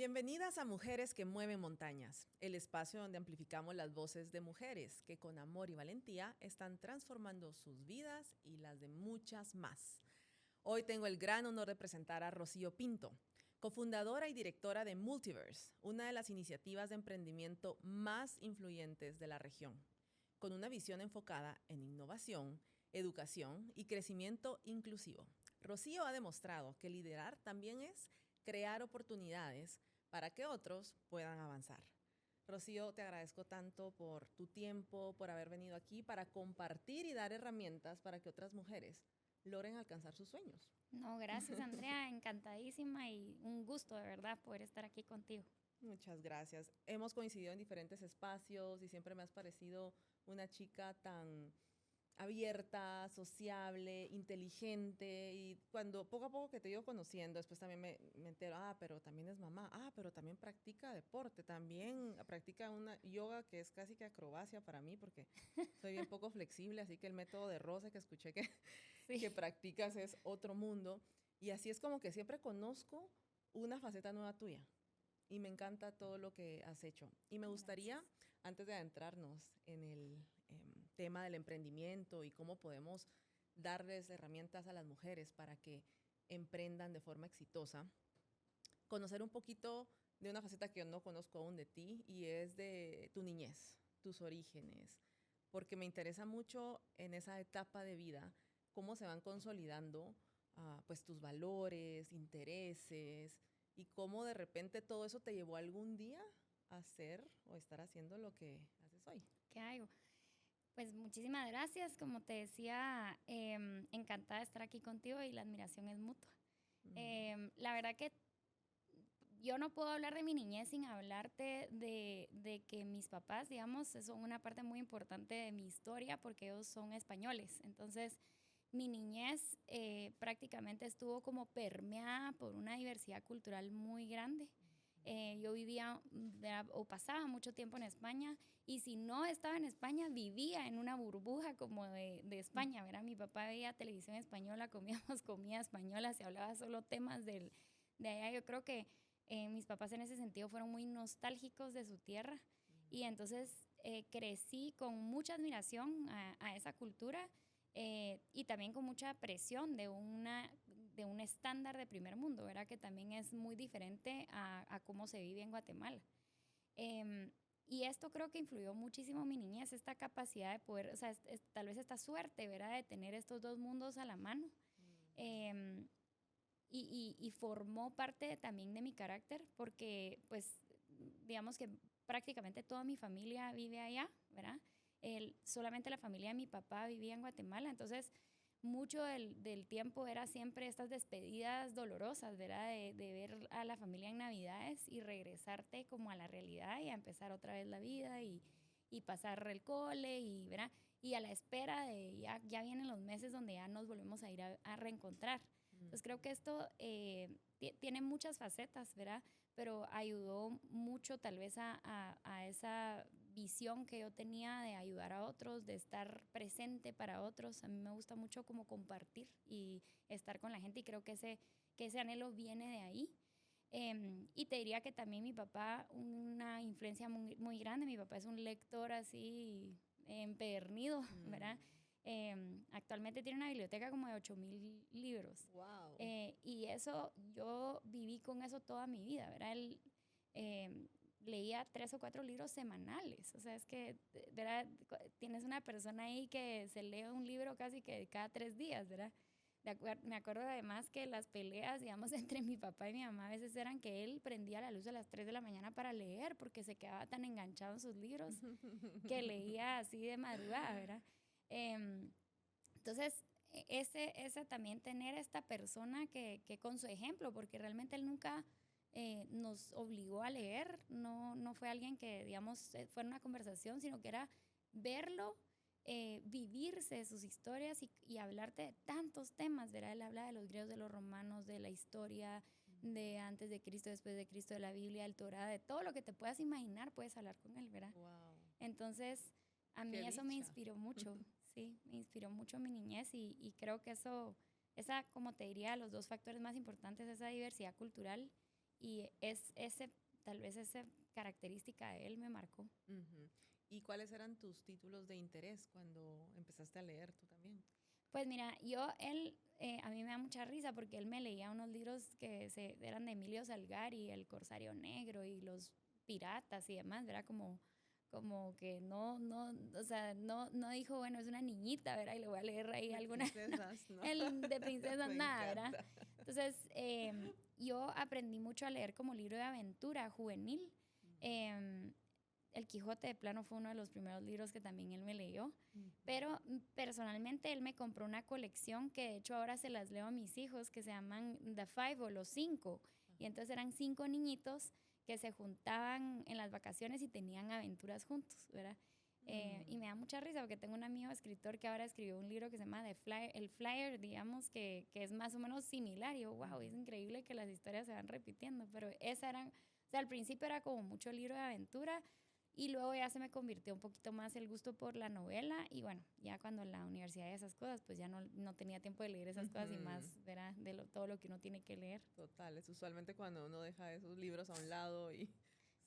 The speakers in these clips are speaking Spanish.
Bienvenidas a Mujeres que Mueven Montañas, el espacio donde amplificamos las voces de mujeres que con amor y valentía están transformando sus vidas y las de muchas más. Hoy tengo el gran honor de presentar a Rocío Pinto, cofundadora y directora de Multiverse, una de las iniciativas de emprendimiento más influyentes de la región, con una visión enfocada en innovación, educación y crecimiento inclusivo. Rocío ha demostrado que liderar también es crear oportunidades para que otros puedan avanzar. Rocío, te agradezco tanto por tu tiempo, por haber venido aquí para compartir y dar herramientas para que otras mujeres logren alcanzar sus sueños. No, gracias Andrea, encantadísima y un gusto de verdad poder estar aquí contigo. Muchas gracias. Hemos coincidido en diferentes espacios y siempre me has parecido una chica tan abierta, sociable, inteligente, y cuando poco a poco que te digo conociendo, después también me entero, pero también es mamá, pero también practica deporte, también practica una yoga que es casi que acrobacia para mí porque soy bien poco flexible, así que el método de Rosa que escuché que Sí, practicas es otro mundo, y así es como que siempre conozco una faceta nueva tuya. Y me encanta todo lo que has hecho. Y me gustaría, gracias. antes de adentrarnos en el tema del emprendimiento y cómo podemos darles herramientas a las mujeres para que emprendan de forma exitosa, conocer un poquito de una faceta que yo no conozco aún de ti y es de tu niñez, tus orígenes, porque me interesa mucho en esa etapa de vida cómo se van consolidando pues tus valores, intereses y cómo de repente todo eso te llevó algún día a hacer o estar haciendo lo que haces hoy. ¿Qué hago? Pues muchísimas gracias, como te decía, encantada de estar aquí contigo y la admiración es mutua. La verdad que yo no puedo hablar de mi niñez sin hablarte de que mis papás, digamos, son una parte muy importante de mi historia porque ellos son españoles. Entonces, mi niñez prácticamente estuvo como permeada por una diversidad cultural muy grande. Yo vivía o pasaba mucho tiempo en España y si no estaba en España vivía en una burbuja como de España, ¿verdad? Mi papá veía televisión española, comíamos comida española, se hablaba solo temas de allá. Yo creo que mis papás en ese sentido fueron muy nostálgicos de su tierra y entonces crecí con mucha admiración a esa cultura y también con mucha presión de un estándar de primer mundo, ¿verdad? Que también es muy diferente a cómo se vive en Guatemala. Y esto creo que influyó muchísimo en mi niñez, esta capacidad de poder, o sea, tal vez esta suerte, ¿verdad? De tener estos dos mundos a la mano. Eh, y formó parte también de mi carácter porque, pues, digamos que prácticamente toda mi familia vive allá, ¿verdad? Solamente la familia de mi papá vivía en Guatemala, entonces mucho del tiempo era siempre estas despedidas dolorosas, ¿verdad? De ver a la familia en Navidades y regresarte como a la realidad y a empezar otra vez la vida y pasar el cole y, ¿verdad? Y a la espera de ya vienen los meses donde ya nos volvemos a ir a reencontrar. Entonces creo que esto tiene muchas facetas, ¿verdad? Pero ayudó mucho tal vez a esa visión que yo tenía de ayudar a otros, de estar presente para otros. A mí me gusta mucho como compartir y estar con la gente y creo que ese anhelo viene de ahí. Y te diría que también mi papá, una influencia muy grande, mi papá es un lector así empedernido, ¿verdad? Actualmente tiene una biblioteca como de 8,000 libros. Wow. Y eso, yo viví con eso toda mi vida, ¿verdad? Él leía 3 o 4 libros semanales. O sea, es que, ¿verdad? Tienes una persona ahí que se lee un libro casi que cada 3 días, ¿verdad? Me acuerdo además que las peleas, digamos, entre mi papá y mi mamá a veces eran que él prendía la luz a las 3 de la mañana para leer porque se quedaba tan enganchado en sus libros que leía así de madrugada, ¿verdad? Eh, entonces, ese también tener esta persona que con su ejemplo, porque realmente él nunca nos obligó a leer, no fue alguien que, digamos, fuera una conversación, sino que era verlo, vivirse sus historias y hablarte de tantos temas, ¿verdad? Él habla de los griegos, de los romanos, de la historia, de antes de Cristo, después de Cristo, de la Biblia, del Torah, de todo lo que te puedas imaginar, puedes hablar con él, ¿verdad? Wow. Entonces, a Qué mí eso me dicha. inspiró mucho, sí, me inspiró mucho mi niñez y creo que eso, como te diría, los dos factores más importantes, esa diversidad cultural y es tal vez esa característica de él me marcó. Ujú. ¿Y cuáles eran tus títulos de interés cuando empezaste a leer tú también? Pues mira, a mí me da mucha risa porque él me leía unos libros que eran de Emilio Salgari, El Corsario Negro y los piratas y demás, ¿verdad? Como que o sea, no dijo, bueno, es una niñita, ¿verdad? Y le voy a leer ahí De alguna, princesas, ¿no? el de princesas, Me nada, ¿verdad? encanta. Entonces, yo aprendí mucho a leer como libro de aventura juvenil. Em, el Quijote de plano fue uno de los primeros libros que también él me leyó, Ujú. pero personalmente él me compró una colección que de hecho ahora se las leo a mis hijos, que se llaman The Five o Los Cinco, y entonces eran 5 niñitos que se juntaban en las vacaciones y tenían aventuras juntos, ¿verdad? Y me da mucha risa porque tengo un amigo escritor que ahora escribió un libro que se llama El Flyer, digamos, que es más o menos similar. Y yo, wow, es increíble que las historias se van repitiendo, pero o sea, al principio era como mucho libro de aventura, y luego ya se me convirtió un poquito más el gusto por la novela y bueno, ya cuando en la universidad y esas cosas, pues ya no tenía tiempo de leer esas cosas y Ujú. más, ¿verdad? Todo lo que uno tiene que leer. Total, es usualmente cuando uno deja esos libros a un lado y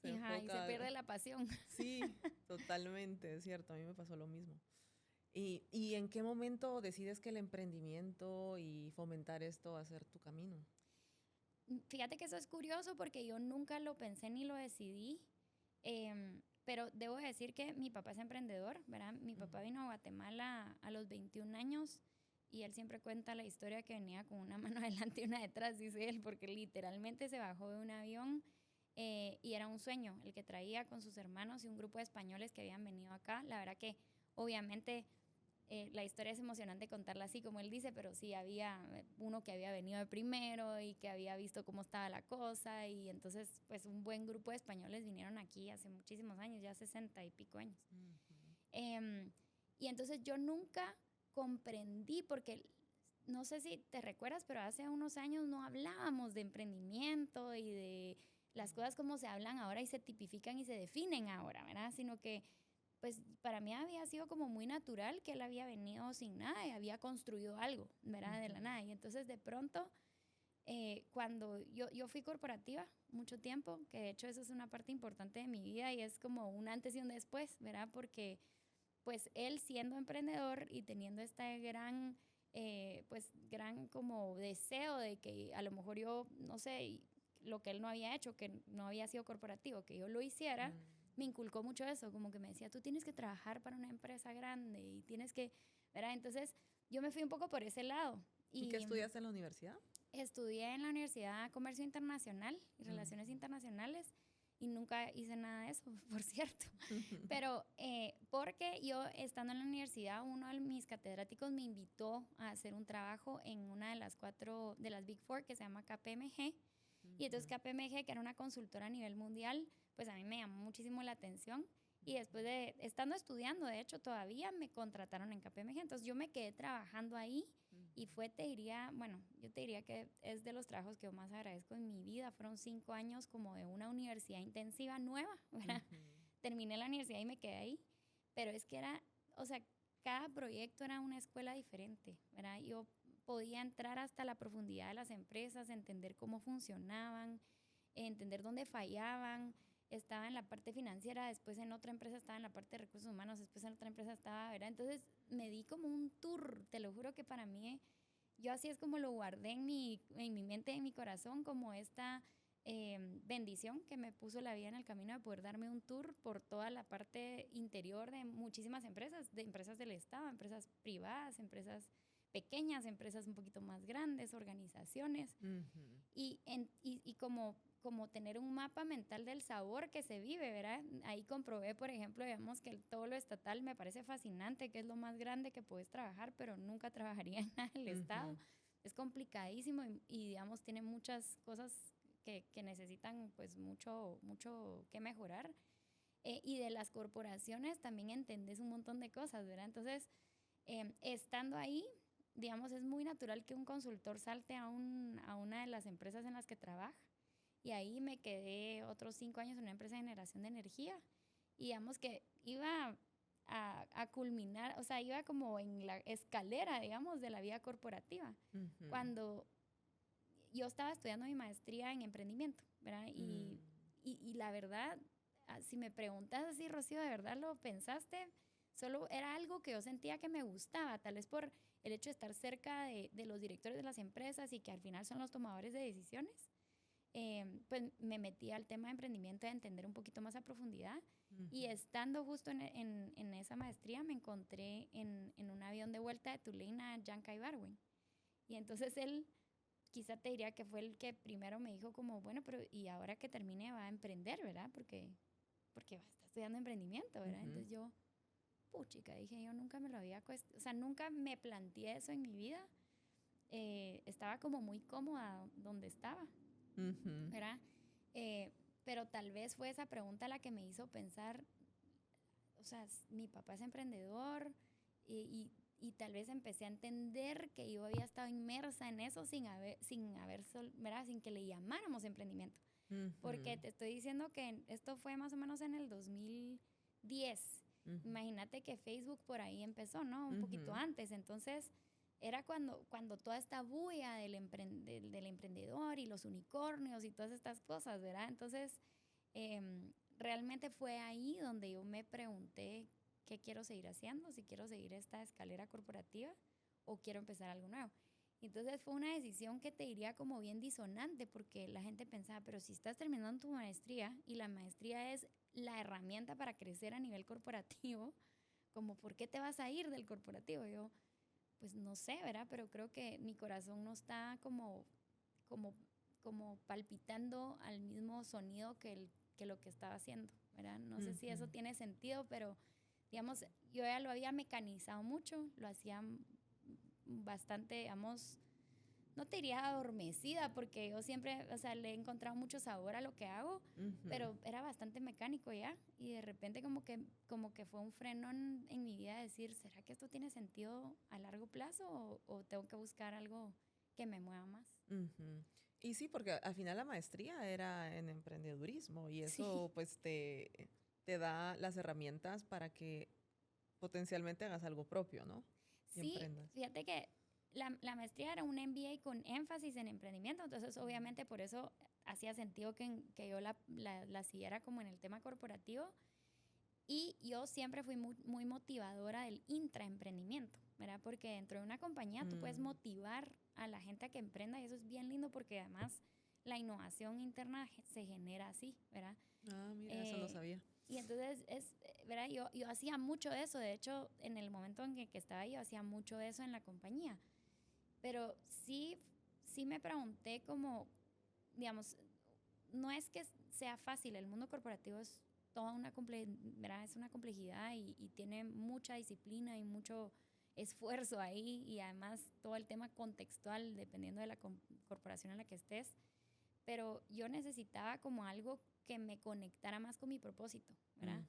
se Y se enfoca. pierde la pasión. Sí, totalmente, es cierto, a mí me pasó lo mismo. ¿Y en qué momento decides que el emprendimiento y fomentar esto va a ser tu camino? Fíjate que eso es curioso porque yo nunca lo pensé ni lo decidí, pero debo decir que mi papá es emprendedor, ¿verdad? Mi papá vino a Guatemala a los 21 años y él siempre cuenta la historia que venía con una mano adelante y una detrás, dice él, porque literalmente se bajó de un avión y era un sueño el que traía con sus hermanos y un grupo de españoles que habían venido acá. La verdad que obviamente la historia es emocionante contarla así como él dice, pero sí había uno que había venido de primero y que había visto cómo estaba la cosa y entonces pues un buen grupo de españoles vinieron aquí hace muchísimos años, ya 60 y pico años. Ujú. Eh, y entonces yo nunca comprendí porque no sé si te recuerdas, pero hace unos años no hablábamos de emprendimiento y de las cosas como se hablan ahora y se tipifican y se definen ahora, ¿verdad? Sino que pues para mí había sido como muy natural que él había venido sin nada y había construido algo, ¿verdad? De la Ujú. nada. Y entonces de pronto, cuando yo fui corporativa mucho tiempo, que de hecho eso es una parte importante de mi vida y es como un antes y un después, ¿verdad? Porque pues él siendo emprendedor y teniendo este gran como deseo de que a lo mejor yo, no sé, lo que él no había hecho, que no había sido corporativo, que yo lo hiciera, Mm. me inculcó mucho eso, como que me decía, tú tienes que trabajar para una empresa grande y tienes que, ¿verdad? Entonces yo me fui un poco por ese lado ¿Y qué y estudiaste en la universidad? estudié en la Universidad de Comercio Internacional y Relaciones Ujú. Internacionales y nunca hice nada de eso, por cierto. Pero porque yo estando en la universidad, uno de mis catedráticos me invitó a hacer un trabajo en una de las 4 de las Big Four que se llama KPMG. Y entonces Ujú. KPMG, que era una consultora a nivel mundial, pues a mí me llamó muchísimo la atención. Y después de estando estudiando, de hecho, todavía me contrataron en KPMG. Entonces yo me quedé trabajando ahí y Ujú. fue, te diría, bueno, yo te diría que es de los trabajos que yo más agradezco en mi vida. Fueron 5 años como de una universidad intensiva nueva, ¿verdad? Ujú. Terminé la universidad y me quedé ahí, pero es que era, o sea, cada proyecto era una escuela diferente, ¿verdad? Yo podía entrar hasta la profundidad de las empresas, entender cómo funcionaban, entender dónde fallaban. Estaba en la parte financiera, después en otra empresa estaba en la parte de recursos humanos, después en otra empresa estaba, ¿verdad? Entonces me di como un tour, te lo juro que para mí, yo así es como lo guardé en mi mente, en mi corazón, como esta bendición que me puso la vida en el camino de poder darme un tour por toda la parte interior de muchísimas empresas, de empresas del Estado, empresas privadas, empresas pequeñas, empresas un poquito más grandes, organizaciones, Ujú. y como tener un mapa mental del sabor que se vive, ¿verdad? Ahí comprobé, por ejemplo, digamos que todo lo estatal me parece fascinante, que es lo más grande que puedes trabajar, pero nunca trabajaría en nada del Estado. Ujú. Es complicadísimo digamos, tiene muchas cosas que necesitan pues mucho que mejorar. Y de las corporaciones también entendés un montón de cosas, ¿verdad? Entonces, estando ahí, digamos, es muy natural que un consultor salte a una de las empresas en las que trabaja. Y ahí me quedé otros 5 años en una empresa de generación de energía. Y digamos que iba a culminar, o sea, iba como en la escalera, digamos, de la vida corporativa. Ujú. Cuando yo estaba estudiando mi maestría en emprendimiento, ¿verdad? Y la verdad, si me preguntas así, Rocío, ¿de verdad lo pensaste? Solo era algo que yo sentía que me gustaba, tal vez por el hecho de estar cerca de los directores de las empresas y que al final son los tomadores de decisiones. Pues me metí al tema de emprendimiento, a entender un poquito más a profundidad. Y estando justo en esa maestría, me encontré en un avión de vuelta de Tulane a Yancay Barwin. Y entonces él, quizá te diría que fue el que primero me dijo como, bueno, pero y ahora que termine va a emprender, ¿verdad? Porque está estudiando emprendimiento, ¿verdad? Entonces yo, puchica, dije, yo nunca me lo había o sea, nunca me planteé eso en mi vida. Estaba como muy cómoda donde estaba, ¿verdad? Pero tal vez fue esa pregunta la que me hizo pensar, o sea, mi papá es emprendedor y tal vez empecé a entender que yo había estado inmersa en eso sin ¿verdad? Sin que le llamáramos emprendimiento. Porque te estoy diciendo que esto fue más o menos en el 2010. Imagínate que Facebook por ahí empezó, ¿no? Un poquito antes. Entonces, era cuando toda esta bulla del emprendedor y los unicornios y todas estas cosas, ¿verdad? Entonces, realmente fue ahí donde yo me pregunté qué quiero seguir haciendo, si quiero seguir esta escalera corporativa o quiero empezar algo nuevo. Entonces fue una decisión que te diría como bien disonante, porque la gente pensaba, pero si estás terminando tu maestría y la maestría es la herramienta para crecer a nivel corporativo, como ¿por qué te vas a ir del corporativo? Yo, pues no sé, ¿verdad? Pero creo que mi corazón no está como palpitando al mismo sonido que lo que estaba haciendo, ¿verdad? No sé si eso tiene sentido, pero digamos, yo ya lo había mecanizado mucho, lo hacía bastante, digamos, no te diría adormecida, porque yo siempre, o sea, le he encontrado mucho sabor a lo que hago, pero era bastante mecánico ya, y de repente como que fue un freno en mi vida de decir, ¿será que esto tiene sentido a largo plazo o tengo que buscar algo que me mueva más? Y sí, porque al final la maestría era en emprendedurismo y eso Sí. pues te da las herramientas para que potencialmente hagas algo propio, ¿no? Y Sí, emprendas. fíjate que la maestría era un MBA con énfasis en emprendimiento, entonces obviamente por eso hacía sentido que yo la siguiera como en el tema corporativo. Y yo siempre fui muy motivadora del intraemprendimiento, ¿verdad? Porque dentro de una compañía tú puedes motivar a la gente a que emprenda y eso es bien lindo porque además la innovación interna se genera así, ¿verdad? Ah, mira, eso no sabía. Y entonces, ¿verdad? Yo hacía mucho de eso. De hecho, en el momento en que estaba ahí, yo hacía mucho de eso en la compañía. Pero sí me pregunté como, digamos, no es que sea fácil. El mundo corporativo es toda ¿verdad? Es una complejidad y tiene mucha disciplina y mucho esfuerzo ahí. Y además todo el tema contextual, dependiendo de la corporación en la que estés. Pero yo necesitaba como algo que me conectara más con mi propósito, ¿verdad?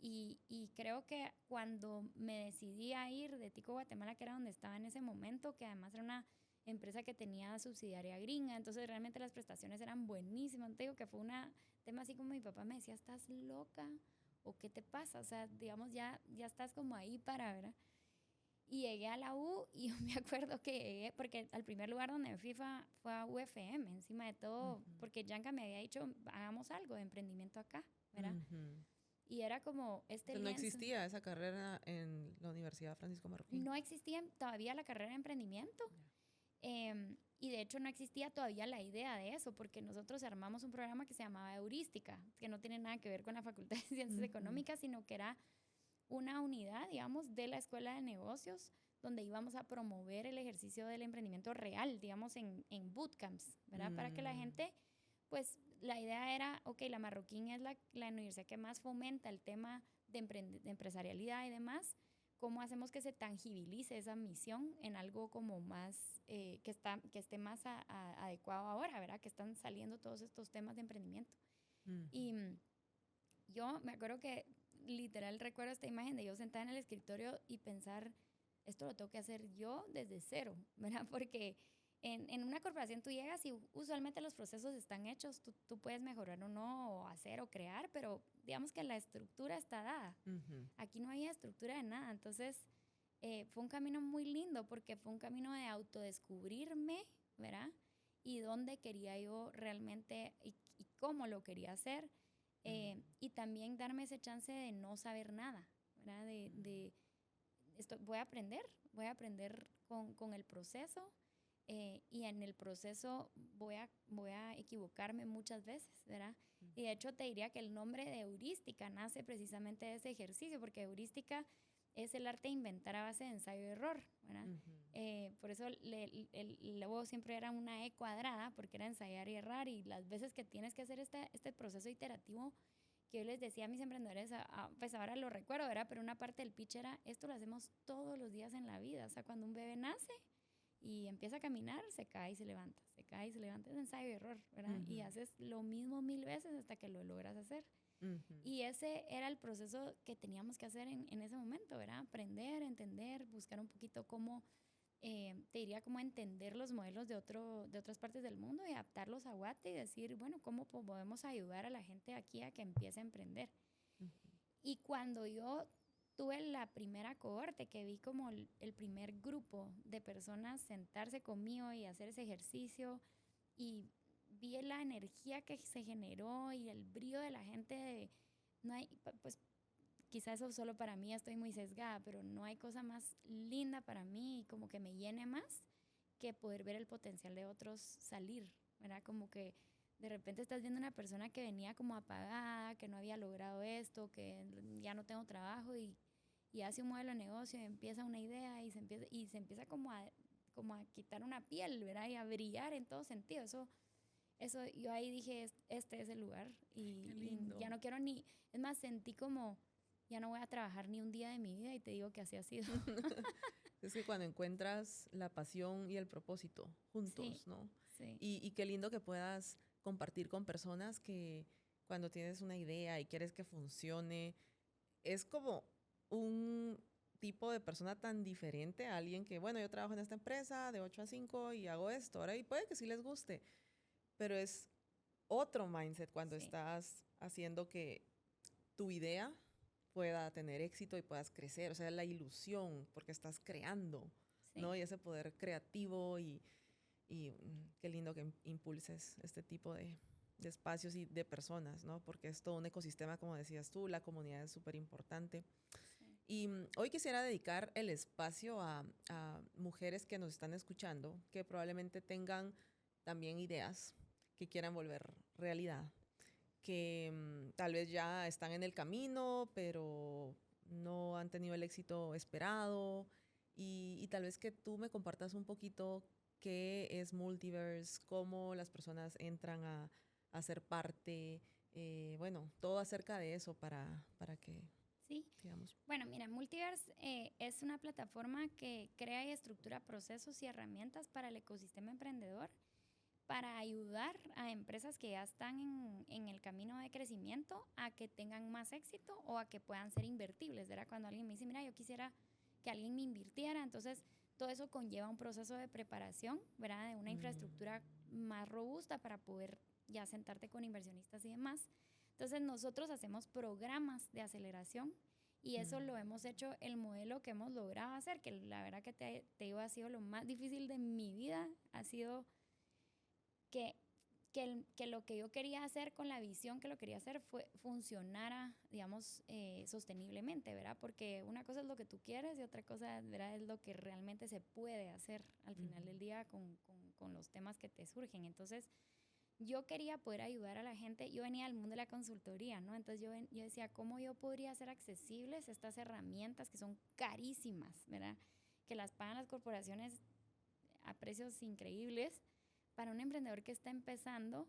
Y creo que cuando me decidí a ir de Tico, Guatemala, que era donde estaba en ese momento, que además era una empresa que tenía subsidiaria gringa, entonces realmente las prestaciones eran buenísimas. Te digo que fue un tema así como mi papá me decía, ¿estás loca? ¿O qué te pasa? O sea, digamos, ya estás como ahí para, ¿verdad? Y llegué a la U y yo me acuerdo que llegué, porque al primer lugar donde me fui fue a UFM, encima de todo, porque Yanka me había dicho, hagamos algo de emprendimiento acá, ¿verdad? Y era como Entonces, no existía esa carrera en la Universidad Francisco Marroquín. No existía todavía la carrera de emprendimiento. Y de hecho no existía todavía la idea de eso, porque nosotros armamos un programa que se llamaba Heurística, que no tiene nada que ver con la Facultad de Ciencias Económicas, sino que era una unidad, digamos, de la Escuela de Negocios, donde íbamos a promover el ejercicio del emprendimiento real, digamos, en bootcamps, ¿verdad? Para que la gente, pues, la idea era, ok, la Marroquín es la universidad que más fomenta el tema de empresarialidad y demás. ¿Cómo hacemos que se tangibilice esa misión en algo como más, que esté más adecuado ahora, ¿verdad? Que están saliendo todos estos temas de emprendimiento. Y yo me acuerdo que literal recuerdo esta imagen de yo sentada en el escritorio y pensar, esto lo tengo que hacer yo desde cero, ¿verdad? Porque en una corporación tú llegas y usualmente los procesos están hechos, tú puedes mejorar o no, o hacer o crear, pero digamos que la estructura está dada. Aquí no había estructura de nada, entonces fue un camino muy lindo porque fue un camino de autodescubrirme, ¿verdad? y dónde quería yo realmente y cómo lo quería hacer. Y también darme ese chance de no saber nada, ¿verdad? Voy a aprender con el proceso, y en el proceso voy a equivocarme muchas veces, ¿verdad? Y de hecho te diría que el nombre de heurística nace precisamente de ese ejercicio, porque heurística es el arte de inventar a base de ensayo y error, ¿verdad? Por eso el logo siempre era una E cuadrada, porque era ensayar y errar, y las veces que tienes que hacer este proceso iterativo, que yo les decía a mis emprendedores, pues ahora lo recuerdo, ¿verdad? Pero una parte del pitch era, esto lo hacemos todos los días en la vida. O sea, cuando un bebé nace y empieza a caminar, se cae y se levanta, se cae y se levanta. Es ensayo y error, ¿verdad? Y haces lo mismo 1000 veces hasta que lo logras hacer. Y ese era el proceso que teníamos que hacer en ese momento, ¿verdad? Aprender, entender, buscar un poquito cómo, te diría cómo entender los modelos de otras partes del mundo y adaptarlos a Guate y decir, bueno, ¿cómo podemos ayudar a la gente aquí a que empiece a emprender? Y cuando yo tuve la primera cohorte, que vi como el primer grupo de personas sentarse conmigo y hacer ese ejercicio, y vi la energía que se generó y el brillo de la gente, no hay, pues quizás eso solo para mí, estoy muy sesgada, pero no hay cosa más linda para mí y como que me llene más que poder ver el potencial de otros salir, ¿verdad? Como que de repente estás viendo una persona que venía como apagada, que no había logrado esto, que ya no tengo trabajo, y hace un modelo de negocio y empieza una idea y se empieza como a quitar una piel, ¿verdad? Y a brillar en todo sentido. Eso yo ahí dije, este es el lugar, y ya no quiero ni, es más, sentí como, ya no voy a trabajar ni un día de mi vida, y te digo que así ha sido. Es que cuando encuentras la pasión y el propósito juntos, Sí, ¿no? sí. Y qué lindo que puedas compartir con personas que cuando tienes una idea y quieres que funcione, es como un tipo de persona tan diferente a alguien que, bueno, yo trabajo en esta empresa de 8 a 5 y hago esto, ahora, y puede que sí les guste, pero es otro mindset cuando Sí. estás haciendo que tu idea pueda tener éxito y puedas crecer, o sea, la ilusión, porque estás creando, Sí. ¿no? Y ese poder creativo y qué lindo que impulses este tipo de espacios y de personas, ¿no? Porque es todo un ecosistema, como decías tú, la comunidad es súper importante. Sí. Y hoy quisiera dedicar el espacio a mujeres que nos están escuchando, que probablemente tengan también ideas que quieran volver realidad, que tal vez ya están en el camino, pero no han tenido el éxito esperado. Y tal vez que tú me compartas un poquito qué es Multiverse, cómo las personas entran a ser parte, bueno, todo acerca de eso para que, Sí. digamos. Bueno, mira, Multiverse es una plataforma que crea y estructura procesos y herramientas para el ecosistema emprendedor, para ayudar a empresas que ya están en el camino de crecimiento a que tengan más éxito o a que puedan ser invertibles, ¿verdad? Cuando alguien me dice, mira, yo quisiera que alguien me invirtiera, entonces todo eso conlleva un proceso de preparación, ¿verdad? De una infraestructura más robusta para poder ya sentarte con inversionistas y demás. Entonces nosotros hacemos programas de aceleración, y eso lo hemos hecho, el modelo que hemos logrado hacer, que la verdad que te digo, ha sido lo más difícil de mi vida, ha sido que lo que yo quería hacer con la visión que lo quería hacer funcionara, digamos, sosteniblemente, ¿verdad? Porque una cosa es lo que tú quieres y otra cosa, ¿verdad?, es lo que realmente se puede hacer al final del día con los temas que te surgen. Entonces, yo quería poder ayudar a la gente. Yo venía del mundo de la consultoría, ¿no? Entonces yo decía, ¿cómo yo podría hacer accesibles estas herramientas que son carísimas, ¿verdad? Que las pagan las corporaciones a precios increíbles, para un emprendedor que está empezando,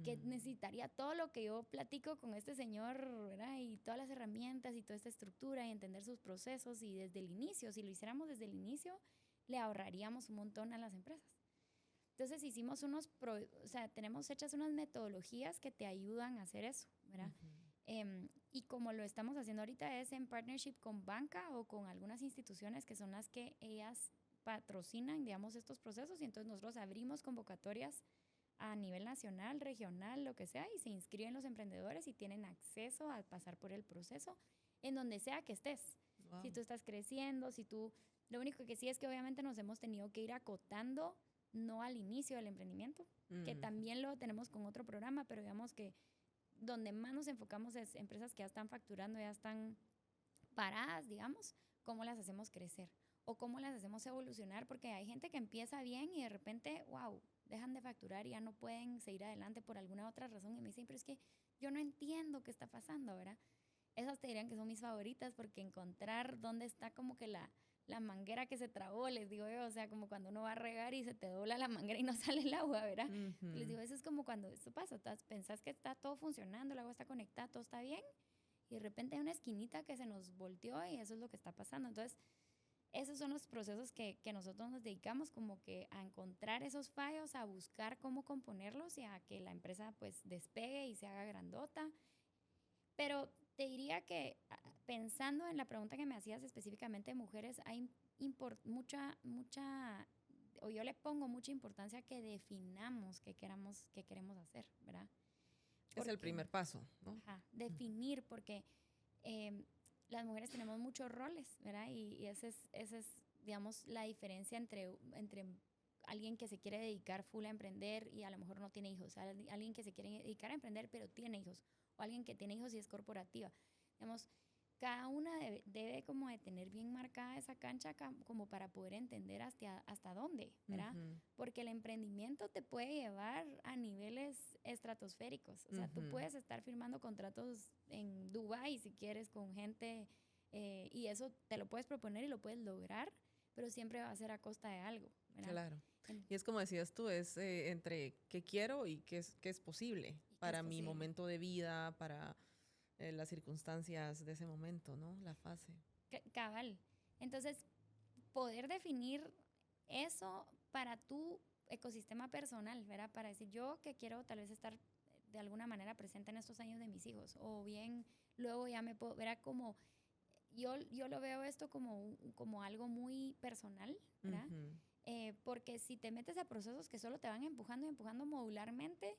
que necesitaría todo lo que yo platico con este señor, ¿verdad? Y todas las herramientas y toda esta estructura y entender sus procesos, y desde el inicio, si lo hiciéramos desde el inicio, le ahorraríamos un montón a las empresas. Entonces hicimos tenemos hechas unas metodologías que te ayudan a hacer eso, ¿verdad? Y como lo estamos haciendo ahorita es en partnership con banca o con algunas instituciones que son las que ellas patrocinan, digamos, estos procesos, y entonces nosotros abrimos convocatorias a nivel nacional, regional, lo que sea, y se inscriben los emprendedores y tienen acceso a pasar por el proceso en donde sea que estés. Wow. Si tú estás creciendo, lo único que sí es que obviamente nos hemos tenido que ir acotando no al inicio del emprendimiento, que también lo tenemos con otro programa, pero digamos que donde más nos enfocamos es empresas que ya están facturando, ya están paradas, digamos, cómo las hacemos crecer o cómo las hacemos evolucionar, porque hay gente que empieza bien y de repente, wow, dejan de facturar y ya no pueden seguir adelante por alguna otra razón y me dicen, pero es que yo no entiendo qué está pasando, ¿verdad? Esas te dirían que son mis favoritas porque encontrar dónde está como que la manguera que se trabó, les digo yo, o sea, como cuando uno va a regar y se te dobla la manguera y no sale el agua, ¿verdad? Les digo, eso es como cuando esto pasa, pensás que está todo funcionando, el agua está conectada, todo está bien, y de repente hay una esquinita que se nos volteó y eso es lo que está pasando. Entonces, esos son los procesos que nosotros nos dedicamos como que a encontrar esos fallos, a buscar cómo componerlos y a que la empresa pues despegue y se haga grandota. Pero te diría que pensando en la pregunta que me hacías específicamente de mujeres, hay mucha, o yo le pongo mucha importancia a que definamos qué queremos hacer, ¿verdad? Es el primer paso, ¿no? Ajá, definir, porque las mujeres tenemos muchos roles, ¿verdad? Y esa es, digamos, la diferencia entre alguien que se quiere dedicar full a emprender y a lo mejor no tiene hijos, alguien que se quiere dedicar a emprender pero tiene hijos, o alguien que tiene hijos y es corporativa. Digamos, cada una debe como de tener bien marcada esa cancha como para poder entender hasta dónde, ¿verdad? Porque el emprendimiento te puede llevar a niveles estratosféricos. O sea, tú puedes estar firmando contratos en Dubái si quieres con gente y eso te lo puedes proponer y lo puedes lograr, pero siempre va a ser a costa de algo, ¿verdad? Claro. Y es como decías tú, es entre qué quiero y qué es posible para mi momento de vida, para las circunstancias de ese momento, ¿no? La fase. Cabal. Entonces, poder definir eso para tu ecosistema personal, ¿verdad? Para decir yo que quiero tal vez estar de alguna manera presente en estos años de mis hijos, o bien luego ya me puedo, ¿verdad? Como yo lo veo esto como algo muy personal, ¿verdad? Porque si te metes a procesos que solo te van empujando y empujando modularmente,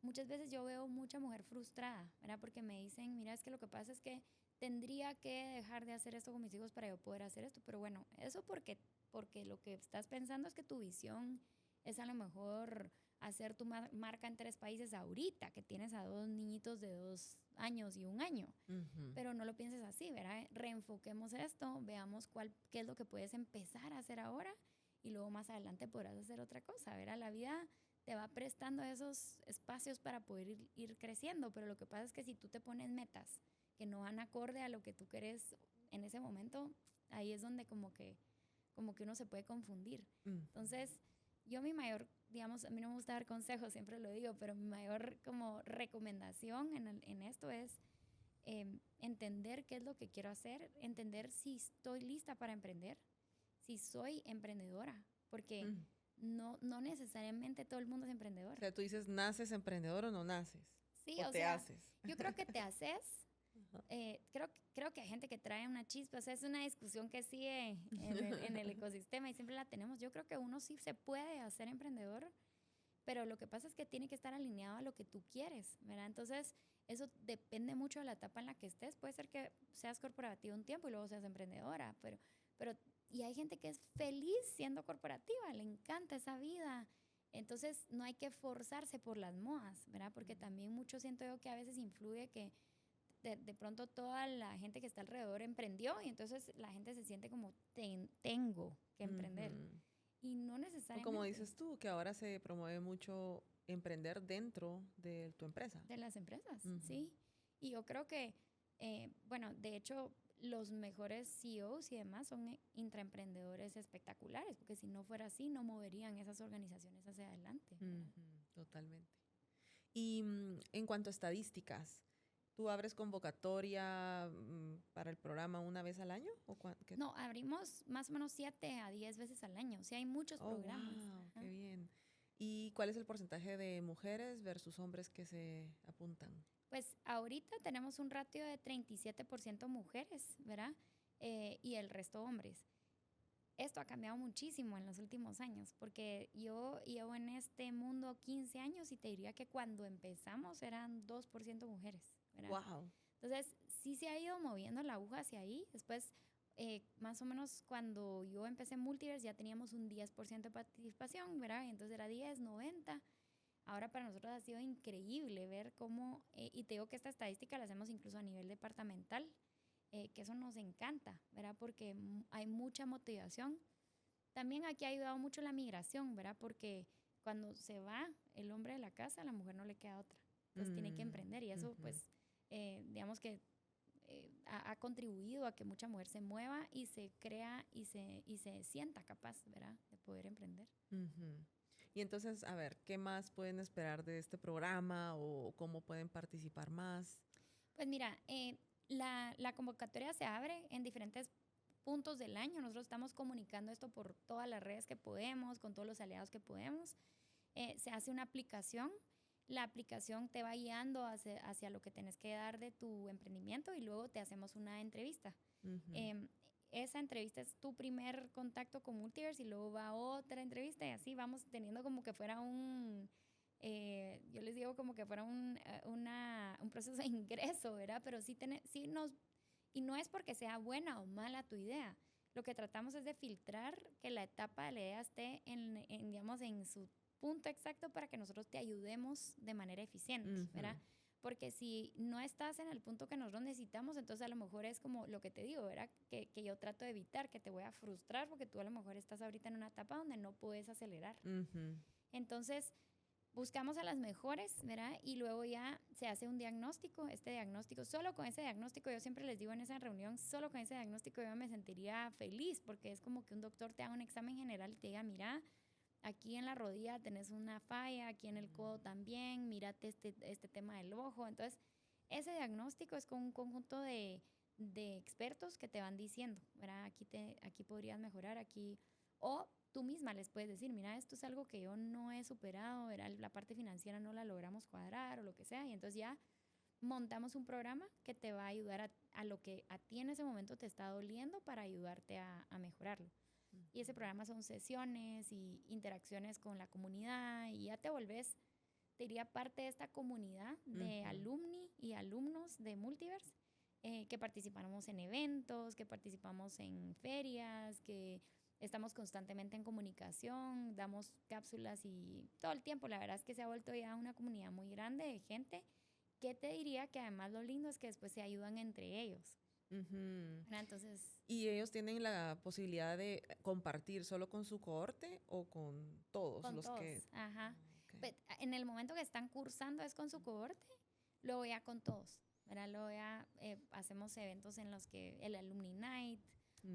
muchas veces yo veo mucha mujer frustrada, ¿verdad? Porque me dicen, mira, es que lo que pasa es que tendría que dejar de hacer esto con mis hijos para yo poder hacer esto. Pero bueno, eso porque lo que estás pensando es que tu visión es a lo mejor hacer tu marca en 3 países ahorita, que tienes a 2 niñitos de 2 años y 1 año. Pero no lo pienses así, ¿verdad? Reenfoquemos esto, veamos qué es lo que puedes empezar a hacer ahora y luego más adelante podrás hacer otra cosa, ¿verdad? La vida te va prestando esos espacios para poder ir creciendo, pero lo que pasa es que si tú te pones metas que no van acorde a lo que tú querés en ese momento, ahí es donde como que uno se puede confundir. Entonces, yo mi mayor, digamos, a mí no me gusta dar consejos, siempre lo digo, pero mi mayor como recomendación en esto es entender qué es lo que quiero hacer, entender si estoy lista para emprender, si soy emprendedora, porque no necesariamente todo el mundo es emprendedor. O sea, tú dices, ¿naces emprendedor o no naces? Sí, o te haces. Yo creo que te haces. Creo que hay gente que trae una chispa, o sea, es una discusión que sigue en el ecosistema y siempre la tenemos. Yo creo que uno sí se puede hacer emprendedor, pero lo que pasa es que tiene que estar alineado a lo que tú quieres, ¿verdad? Entonces, eso depende mucho de la etapa en la que estés. Puede ser que seas corporativa un tiempo y luego seas emprendedora, pero y hay gente que es feliz siendo corporativa, le encanta esa vida. Entonces, no hay que forzarse por las modas, ¿verdad? Porque también mucho siento yo que a veces influye que de pronto toda la gente que está alrededor emprendió y entonces la gente se siente como tengo que emprender. Y no necesariamente. O como dices tú, que ahora se promueve mucho emprender dentro de tu empresa. De las empresas, sí. Y yo creo que, bueno, de hecho, los mejores CEOs y demás son intraemprendedores espectaculares, porque si no fuera así, no moverían esas organizaciones hacia adelante. Totalmente. Y en cuanto a estadísticas, ¿tú abres convocatoria para el programa una vez al año? No, abrimos más o menos 7 a 10 veces al año. O sea, hay muchos programas. ¡Wow! ¡Qué bien! ¿Y cuál es el porcentaje de mujeres versus hombres que se apuntan? Pues ahorita tenemos un ratio de 37% mujeres, ¿verdad? Y el resto hombres. Esto ha cambiado muchísimo en los últimos años, porque yo llevo en este mundo 15 años y te diría que cuando empezamos eran 2% mujeres, ¿verdad? ¡Wow! Entonces, sí se ha ido moviendo la aguja hacia ahí. Después, más o menos cuando yo empecé Multiverse ya teníamos un 10% de participación, ¿verdad? Entonces era 10, 90. Ahora para nosotros ha sido increíble ver cómo, y te digo que esta estadística la hacemos incluso a nivel departamental, que eso nos encanta, ¿verdad? Porque hay mucha motivación. También aquí ha ayudado mucho la migración, ¿verdad? Porque cuando se va el hombre de la casa, a la mujer no le queda otra. Entonces tiene que emprender y eso, pues, digamos que ha contribuido a que mucha mujer se mueva y se crea y se sienta capaz, ¿verdad? De poder emprender. Y entonces, a ver, ¿qué más pueden esperar de este programa o cómo pueden participar más? Pues mira, la convocatoria se abre en diferentes puntos del año. Nosotros estamos comunicando esto por todas las redes que podemos, con todos los aliados que podemos. Se hace una aplicación. La aplicación te va guiando hacia lo que tenés que dar de tu emprendimiento y luego te hacemos una entrevista. Esa entrevista es tu primer contacto con Multiverse y luego va otra entrevista y así vamos teniendo como que fuera yo les digo como que fuera un proceso de ingreso, ¿verdad? Pero y no es porque sea buena o mala tu idea. Lo que tratamos es de filtrar que la etapa de la idea esté digamos, en su punto exacto para que nosotros te ayudemos de manera eficiente, ¿verdad? Porque si no estás en el punto que nosotros necesitamos, entonces a lo mejor es como lo que te digo, ¿verdad? Que yo trato de evitar, que te voy a frustrar porque tú a lo mejor estás ahorita en una etapa donde no puedes acelerar. Entonces, buscamos a las mejores, ¿verdad? Y luego ya se hace un diagnóstico. Este diagnóstico, solo con ese diagnóstico, yo siempre les digo en esa reunión, solo con ese diagnóstico yo me sentiría feliz porque es como que un doctor te haga un examen general y te diga, mira, aquí en la rodilla tenés una falla, aquí en el codo también, mírate este tema del ojo. Entonces, ese diagnóstico es con un conjunto de expertos que te van diciendo, ¿verdad? Aquí podrías mejorar, aquí. O tú misma les puedes decir, mira, esto es algo que yo no he superado, ¿verdad? La parte financiera no la logramos cuadrar o lo que sea. Y entonces ya montamos un programa que te va a ayudar a lo que a ti en ese momento te está doliendo para ayudarte a mejorarlo. Y ese programa son sesiones y interacciones con la comunidad y ya te volvés, te diría, parte de esta comunidad de alumni y alumnos de Multiverse, que participamos en eventos, que participamos en ferias, que estamos constantemente en comunicación, damos cápsulas y todo el tiempo. La verdad es que se ha vuelto ya una comunidad muy grande de gente que te diría que además lo lindo es que después se ayudan entre ellos. Entonces, ¿y ellos tienen la posibilidad de compartir solo con su cohorte o con todos con los todos, que...? ajá. En el momento que están cursando es con su cohorte, luego ya con todos, ¿verdad? Luego ya hacemos eventos en los que el Alumni Night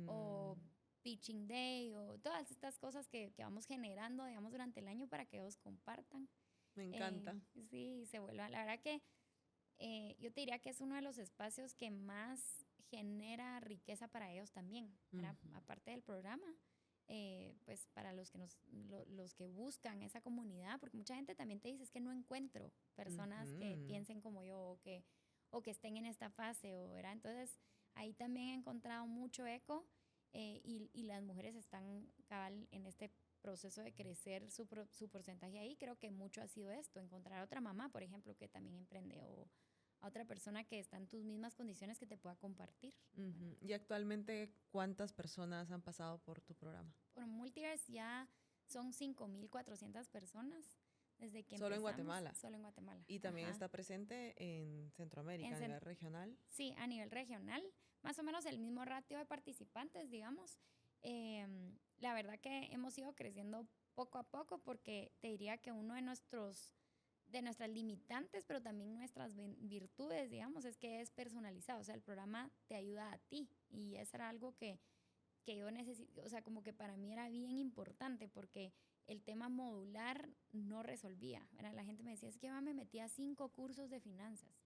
o Pitching Day o todas estas cosas que vamos generando, digamos, durante el año para que ellos compartan. Me encanta. Sí, se vuelva. La verdad que yo te diría que es uno de los espacios que más genera riqueza para ellos también, aparte del programa. Pues para los que buscan esa comunidad, porque mucha gente también te dice es que no encuentro personas que piensen como yo o que estén en esta fase, ¿verdad? Entonces ahí también he encontrado mucho eco y las mujeres están cabal en este proceso de crecer su porcentaje ahí. Creo que mucho ha sido esto, encontrar a otra mamá, por ejemplo, que también emprende o a otra persona que está en tus mismas condiciones que te pueda compartir. ¿Y actualmente cuántas personas han pasado por tu programa? Por Multiverse ya son 5,400 personas desde que ¿Solo empezamos. en Guatemala? Solo en Guatemala. ¿Y también está presente en Centroamérica, a nivel regional? Sí, a nivel regional. Más o menos el mismo ratio de participantes, digamos. La verdad que hemos ido creciendo poco a poco porque te diría que uno de nuestras limitantes, pero también nuestras virtudes, digamos, es que es personalizado. O sea, el programa te ayuda a ti. Y eso era algo que yo necesito, o sea, como que para mí era bien importante porque el tema modular no resolvía. ¿Verdad? La gente me decía, es que me metí a 5 cursos de finanzas.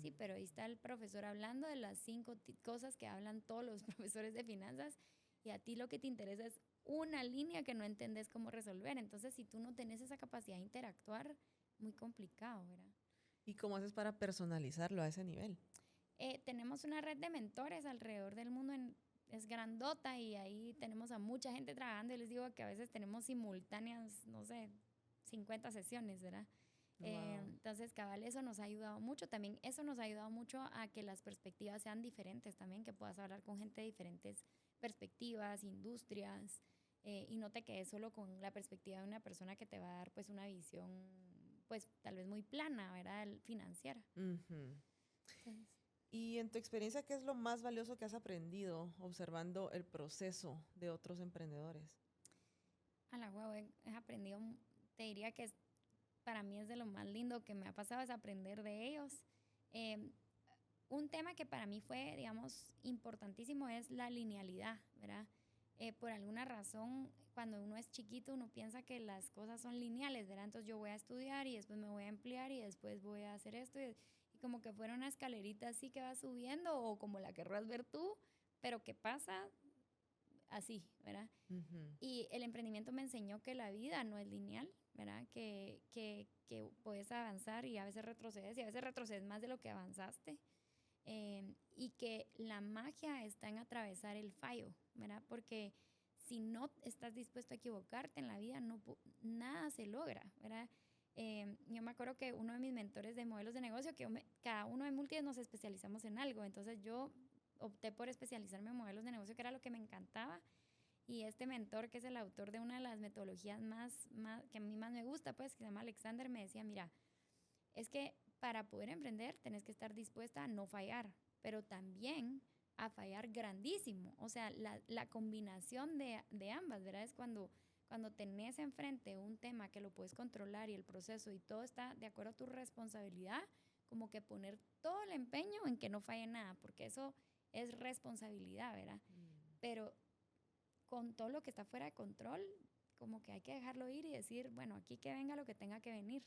Sí, pero ahí está el profesor hablando de las 5 cosas que hablan todos los profesores de finanzas y a ti lo que te interesa es una línea que no entendés cómo resolver. Entonces, si tú no tenés esa capacidad de interactuar, muy complicado, ¿verdad? ¿Y cómo haces para personalizarlo a ese nivel? Tenemos una red de mentores alrededor del mundo, es grandota y ahí tenemos a mucha gente trabajando y les digo que a veces tenemos simultáneas, no sé, 50 sesiones, ¿verdad? Wow. Entonces, cabal, eso nos ha ayudado mucho. También eso nos ha ayudado mucho a que las perspectivas sean diferentes también, que puedas hablar con gente de diferentes perspectivas, industrias, y no te quedes solo con la perspectiva de una persona que te va a dar pues una visión pues tal vez muy plana, ¿verdad? Financiera. Ujú. Entonces, Y en tu experiencia, ¿qué es lo más valioso que has aprendido observando el proceso de otros emprendedores? a la huevo he aprendido, te diría que para mí es de lo más lindo que me ha pasado es aprender de ellos. Eh, un tema que para mí fue, digamos, importantísimo es la linealidad, ¿verdad? Por alguna razón, cuando uno es chiquito, uno piensa que las cosas son lineales, ¿verdad? Entonces yo voy a estudiar y después me voy a emplear y después voy a hacer esto y como que fuera una escalerita así que va subiendo o como la querrás ver tú, pero que pasa así, ¿verdad? Ujú. Y el emprendimiento me enseñó que la vida no es lineal, ¿verdad? Que puedes avanzar y a veces retrocedes más de lo que avanzaste. Y que la magia está en atravesar el fallo, ¿verdad? Porque si no estás dispuesto a equivocarte en la vida, nada se logra, ¿verdad? Yo me acuerdo que uno de mis mentores de modelos de negocio, cada uno de Multies nos especializamos en algo, entonces yo opté por especializarme en modelos de negocio, que era lo que me encantaba, y este mentor, que es el autor de una de las metodologías que a mí más me gusta, pues, que se llama Alexander, me decía, mira, es que para poder emprender tenés que estar dispuesta a no fallar, pero también a fallar grandísimo. O sea, la combinación de ambas, ¿verdad? Es cuando tenés enfrente un tema que lo puedes controlar y el proceso y todo está de acuerdo a tu responsabilidad, como que poner todo el empeño en que no falle nada, porque eso es responsabilidad, ¿verdad? Pero con todo lo que está fuera de control, como que hay que dejarlo ir y decir, bueno, aquí que venga lo que tenga que venir.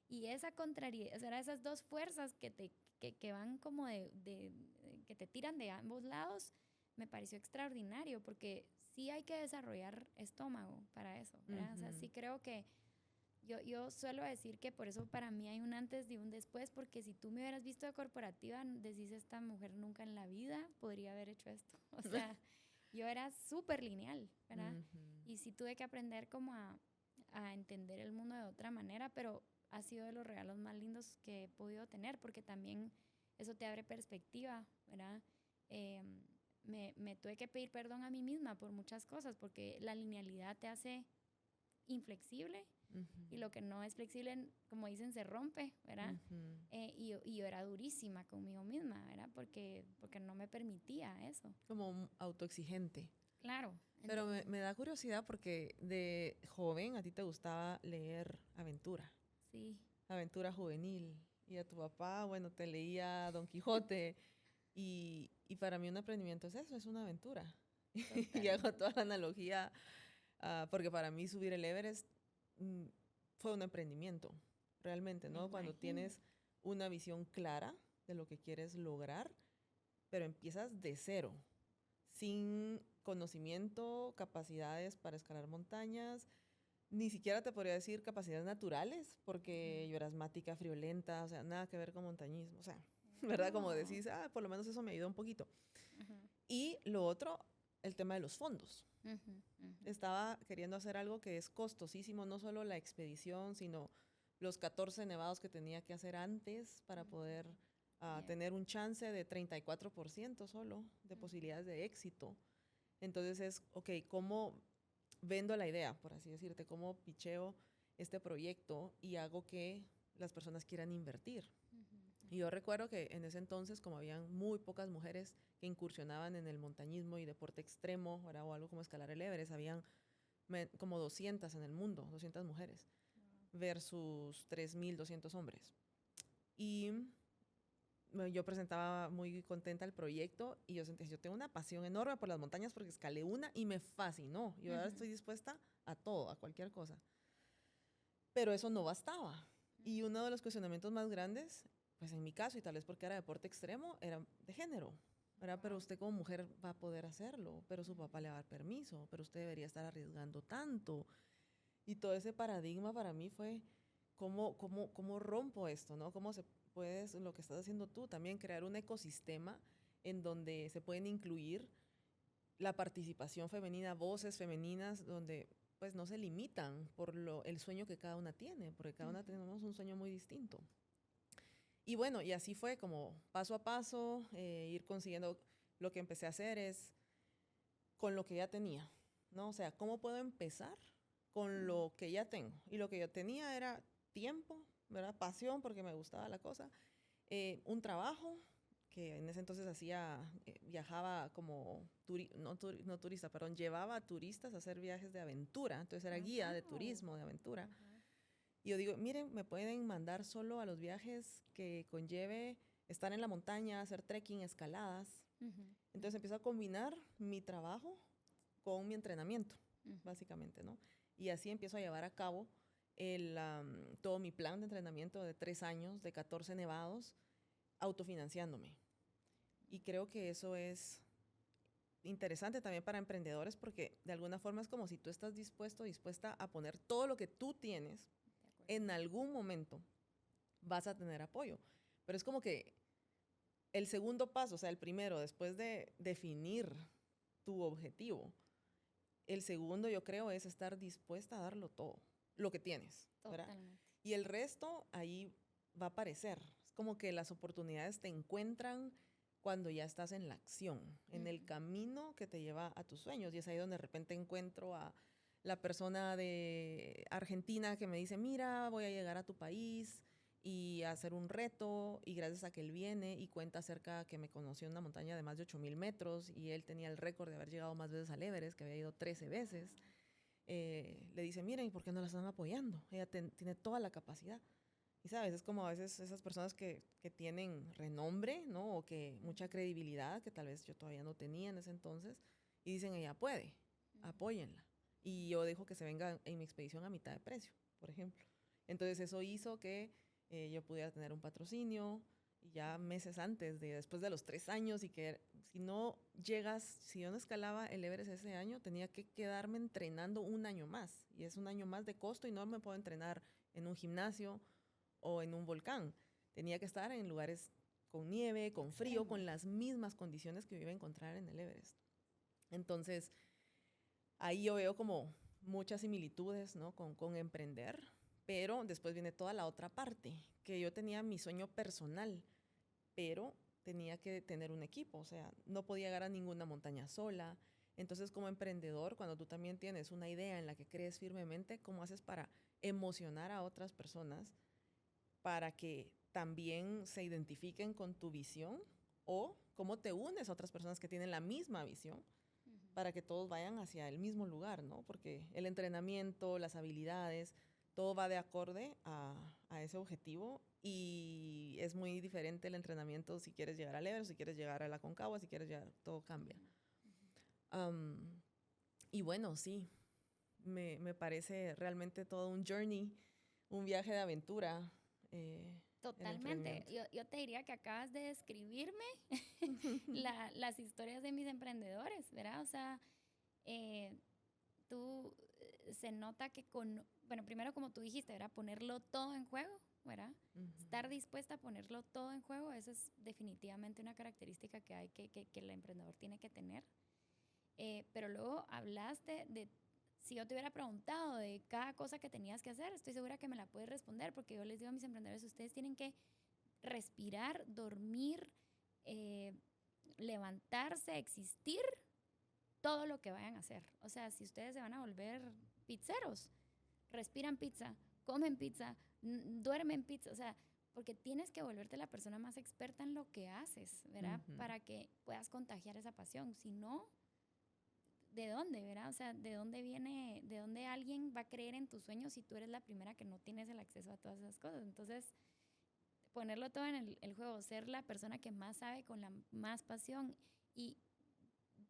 Y esa contrariedad, o sea, esas dos fuerzas que van como que te tiran de ambos lados, me pareció extraordinario, porque sí hay que desarrollar estómago para eso, ¿verdad? O sea, Ujú. sí creo que yo suelo decir que por eso para mí hay un antes y un después, porque si tú me hubieras visto de corporativa, decís, esta mujer nunca en la vida podría haber hecho esto. O sea, yo era súper lineal, ¿verdad? Ujú. Y sí tuve que aprender como a entender el mundo de otra manera, pero ha sido de los regalos más lindos que he podido tener, porque también eso te abre perspectiva, ¿verdad? Eh, me tuve que pedir perdón a mí misma por muchas cosas, porque la linealidad te hace inflexible Ujú. y lo que no es flexible, como dicen, se rompe, ¿verdad? Ujú. Y yo era durísima conmigo misma, ¿verdad? Porque no me permitía eso. Como autoexigente. Claro, Pero entonces, me da curiosidad porque de joven a ti te gustaba leer aventura, sí, aventura juvenil. Y a tu papá, bueno, te leía Don Quijote. Y para mí un emprendimiento es eso, es una aventura. Y hago totalmente. toda la analogía, porque para mí subir el Everest mm, fue un emprendimiento, realmente, Me ¿no? Cuando imagino. tienes una visión clara de lo que quieres lograr, pero empiezas de cero, sin conocimiento, capacidades para escalar montañas, ni siquiera te podría decir capacidades naturales, porque yo era asmática, friolenta, o sea, nada que ver con montañismo, o sea, ¿verdad? Como Oh. decís, por lo menos eso me ayudó un poquito. Ujú, Y lo otro, el tema de los fondos. ujú, ujú. Estaba queriendo hacer algo que es costosísimo, no solo la expedición, sino los 14 nevados que tenía que hacer antes para poder Yeah. tener un chance de 34% solo de posibilidades de éxito. Entonces es, ok, ¿cómo vendo la idea, por así decirte? ¿Cómo picheo este proyecto y hago que las personas quieran invertir? Ujú, Y yo recuerdo que en ese entonces, como habían muy pocas mujeres que incursionaban en el montañismo y deporte extremo, ¿verdad? O algo como escalar el Everest, habían como 200 en el mundo, 200 mujeres, versus 3.200 hombres. Y yo presentaba muy contenta el proyecto y yo sentía, yo tengo una pasión enorme por las montañas porque escalé una y me fascinó. Yo ahora ujú, estoy dispuesta a todo, a cualquier cosa. Pero eso no bastaba. Y uno de los cuestionamientos más grandes, pues en mi caso, y tal vez porque era deporte extremo, era de género. ¿Verdad? Pero wow, usted como mujer va a poder hacerlo, pero su papá le va a dar permiso, pero usted debería estar arriesgando tanto. Y todo ese paradigma para mí fue, ¿cómo rompo esto? ¿No? ¿Cómo se puede, lo que estás haciendo tú, también crear un ecosistema en donde se pueden incluir la participación femenina, voces femeninas, donde pues no se limitan por el sueño que cada una tiene, porque cada una tenemos un sueño muy distinto. Y bueno, y así fue como paso a paso, ir consiguiendo. Lo que empecé a hacer es con lo que ya tenía, ¿no? O sea, ¿cómo puedo empezar con lo que ya tengo? Y lo que yo tenía era tiempo, ¿verdad? Pasión, porque me gustaba la cosa. Un trabajo que en ese entonces viajaba como, no turista, perdón, llevaba a turistas a hacer viajes de aventura. Entonces era guía de turismo, de aventura. Y yo digo, miren, me pueden mandar solo a los viajes que conlleve estar en la montaña, hacer trekking, escaladas. Entonces empiezo a combinar mi trabajo con mi entrenamiento, básicamente, ¿no? Y así empiezo a llevar a cabo todo mi plan de entrenamiento de 3 años, de 14 nevados, autofinanciándome. Y creo que eso es interesante también para emprendedores porque de alguna forma es como si tú estás dispuesta a poner todo lo que tú tienes, en algún momento vas a tener apoyo. Pero es como que el segundo paso, o sea, el primero, después de definir tu objetivo, el segundo yo creo es estar dispuesta a darlo todo, lo que tienes, ¿verdad? Totalmente. Y el resto ahí va a aparecer. Es como que las oportunidades te encuentran cuando ya estás en la acción, en el camino que te lleva a tus sueños. Y es ahí donde de repente encuentro a la persona de Argentina que me dice, mira, voy a llegar a tu país y a hacer un reto. Y gracias a que él viene y cuenta acerca que me conoció en una montaña de más de 8,000 metros y él tenía el récord de haber llegado más veces al Everest, que había ido 13 veces. Le dice, miren, ¿y por qué no la están apoyando? Ella tiene toda la capacidad. Y sabes, es como a veces esas personas que tienen renombre, ¿no? O que mucha credibilidad, que tal vez yo todavía no tenía en ese entonces, y dicen, ella puede, apóyenla. Y yo dejo que se venga en mi expedición a mitad de precio, por ejemplo. Entonces eso hizo que yo pudiera tener un patrocinio, y ya meses antes, después de los 3 años, y que si yo no escalaba el Everest ese año, tenía que quedarme entrenando un año más. Y es un año más de costo y no me puedo entrenar en un gimnasio o en un volcán. Tenía que estar en lugares con nieve, con frío, con las mismas condiciones que yo iba a encontrar en el Everest. Entonces, ahí yo veo como muchas similitudes, ¿no? con emprender, pero después viene toda la otra parte, que yo tenía mi sueño personal, pero tenía que tener un equipo, o sea, no podía llegar a ninguna montaña sola. Entonces, como emprendedor, cuando tú también tienes una idea en la que crees firmemente, ¿cómo haces para emocionar a otras personas para que también se identifiquen con tu visión? ¿O cómo te unes a otras personas que tienen la misma visión para que todos vayan hacia el mismo lugar, ¿no? Porque el entrenamiento, las habilidades, todo va de acorde a ese objetivo y es muy diferente el entrenamiento si quieres llegar al Everest, si quieres llegar a la Aconcagua, si quieres llegar, todo cambia. Y bueno, sí, me parece realmente todo un journey, un viaje de aventura. Totalmente. Yo te diría que acabas de describirme las historias de mis emprendedores, ¿verdad? O sea, tú se nota que bueno, primero como tú dijiste, ¿verdad? Ponerlo todo en juego, ¿verdad? Estar dispuesta a ponerlo todo en juego, eso es definitivamente una característica que el emprendedor tiene que tener. Pero luego hablaste de, si yo te hubiera preguntado de cada cosa que tenías que hacer, estoy segura que me la puedes responder, porque yo les digo a mis emprendedores, ustedes tienen que respirar, dormir, levantarse, existir, todo lo que vayan a hacer. O sea, si ustedes se van a volver pizzeros, respiran pizza, comen pizza, duermen pizza, o sea, porque tienes que volverte la persona más experta en lo que haces, ¿verdad? Para que puedas contagiar esa pasión. Si no, ¿de dónde, verdad? O sea, ¿de dónde alguien va a creer en tus sueños si tú eres la primera que no tienes el acceso a todas esas cosas? Entonces, ponerlo todo en el juego, ser la persona que más sabe con la más pasión. Y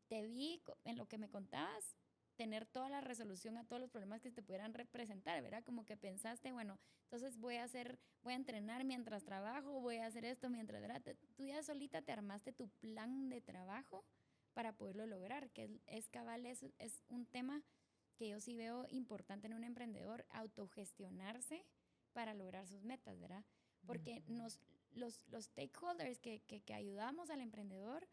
te vi en lo que me contabas, tener toda la resolución a todos los problemas que te pudieran representar, ¿verdad? Como que pensaste, bueno, entonces voy a entrenar mientras trabajo, voy a hacer esto mientras, ¿verdad? Tú ya solita te armaste tu plan de trabajo para poderlo lograr, que es cabal, es un tema que yo sí veo importante en un emprendedor, autogestionarse para lograr sus metas, ¿verdad? Porque los stakeholders que ayudamos al emprendedor,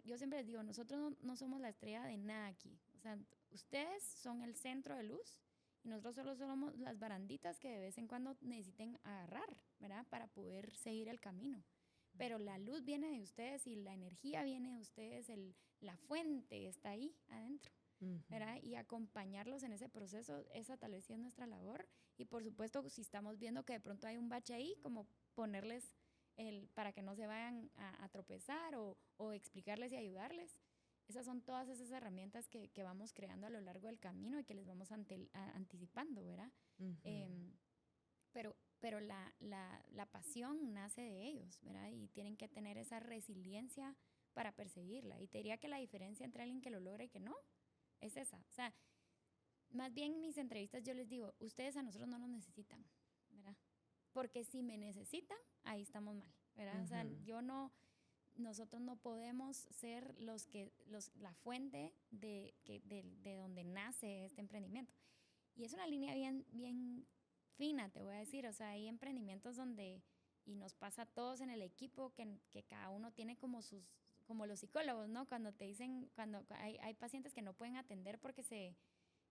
yo siempre les digo, nosotros no somos la estrella de nada aquí. O sea, ustedes son el centro de luz y nosotros solo somos las baranditas que de vez en cuando necesiten agarrar, ¿verdad? Para poder seguir el camino. Pero la luz viene de ustedes y la energía viene de ustedes, la fuente está ahí adentro, ¿verdad? Y acompañarlos en ese proceso, esa tal vez sí es nuestra labor. Y por supuesto, si estamos viendo que de pronto hay un bache ahí, como ponerles para que no se vayan a tropezar o explicarles y ayudarles. Esas son todas esas herramientas que vamos creando a lo largo del camino y que les vamos anticipando, ¿verdad? Pero la pasión nace de ellos, ¿verdad? Y tienen que tener esa resiliencia para perseguirla. Y te diría que la diferencia entre alguien que lo logra y que no es esa. O sea, más bien en mis entrevistas yo les digo, ustedes a nosotros no nos necesitan, ¿verdad? Porque si me necesitan, ahí estamos mal, ¿verdad? O sea, nosotros no podemos ser la fuente de donde nace este emprendimiento. Y es una línea bien, bien fina, te voy a decir. O sea, hay emprendimientos donde, y nos pasa a todos en el equipo, que cada uno tiene como los psicólogos, ¿no? Cuando te dicen, cuando hay pacientes que no pueden atender porque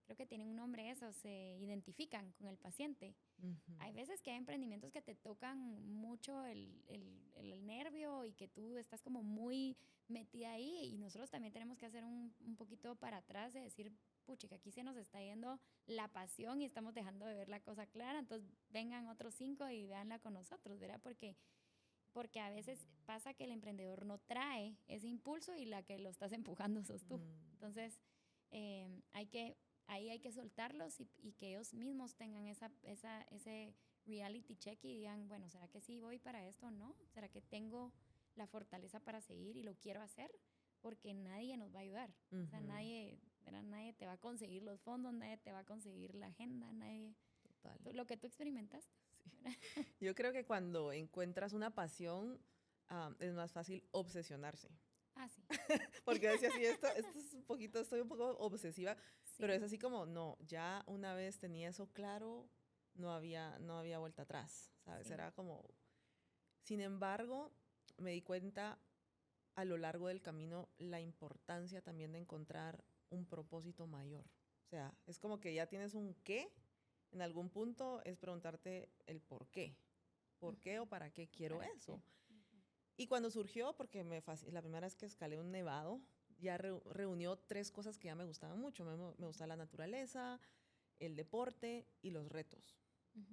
creo que tienen un nombre eso, se identifican con el paciente. Hay veces que hay emprendimientos que te tocan mucho el nervio y que tú estás como muy metida ahí, y nosotros también tenemos que hacer un poquito para atrás de decir, pucha, que aquí se nos está yendo la pasión y estamos dejando de ver la cosa clara, entonces vengan otros 5 y véanla con nosotros, ¿verdad? Porque a veces pasa que el emprendedor no trae ese impulso y la que lo estás empujando sos tú. Entonces, ahí hay que soltarlos y que ellos mismos tengan ese reality check y digan, bueno, ¿será que sí voy para esto o no? ¿Será que tengo la fortaleza para seguir y lo quiero hacer? Porque nadie nos va a ayudar. O sea, nadie te va a conseguir los fondos, nadie te va a conseguir la agenda, nadie... Total. Lo que tú experimentaste. Sí. Yo creo que cuando encuentras una pasión, es más fácil obsesionarse. Sí. Porque decía, sí, estoy un poco obsesiva, Sí. pero es así como, no, ya una vez tenía eso claro, no había vuelta atrás, ¿sabes? Sí. Era como... Sin embargo, me di cuenta a lo largo del camino la importancia también de encontrar un propósito mayor. O sea, es como que ya tienes un qué, en algún punto es preguntarte el por qué. ¿Por qué o para qué quiero eso? Y cuando surgió, porque la primera vez que escalé un nevado, ya reunió 3 cosas que ya me gustaban mucho. Me gusta la naturaleza, el deporte y los retos.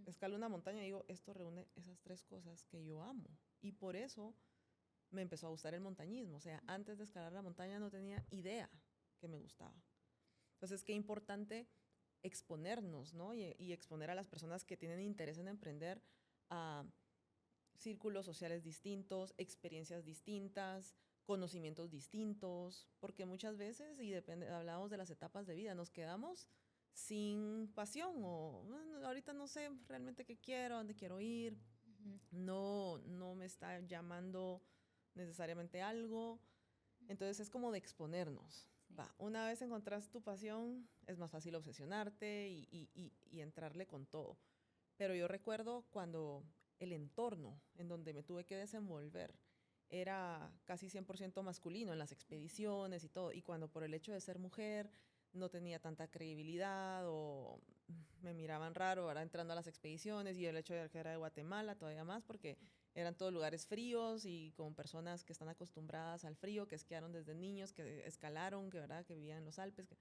Escalo una montaña y digo, esto reúne esas 3 cosas que yo amo. Y por eso me empezó a gustar el montañismo. O sea, antes de escalar la montaña no tenía idea que me gustaba. Entonces, qué importante exponernos, ¿no? Y exponer a las personas que tienen interés en emprender a círculos sociales distintos, experiencias distintas, conocimientos distintos, porque muchas veces, y hablamos de las etapas de vida, nos quedamos sin pasión o ahorita no sé realmente qué quiero, dónde quiero ir, no me está llamando necesariamente algo. Entonces es como de exponernos. Sí. Una vez encontrás tu pasión, es más fácil obsesionarte y entrarle con todo. Pero yo recuerdo cuando el entorno en donde me tuve que desenvolver era casi 100% masculino en las expediciones y todo. Y cuando por el hecho de ser mujer no tenía tanta credibilidad o me miraban raro ahora entrando a las expediciones, y el hecho de que era de Guatemala todavía más, porque eran todos lugares fríos y con personas que están acostumbradas al frío, que esquiaron desde niños, que escalaron, que, ¿verdad? Que vivían en los Alpes.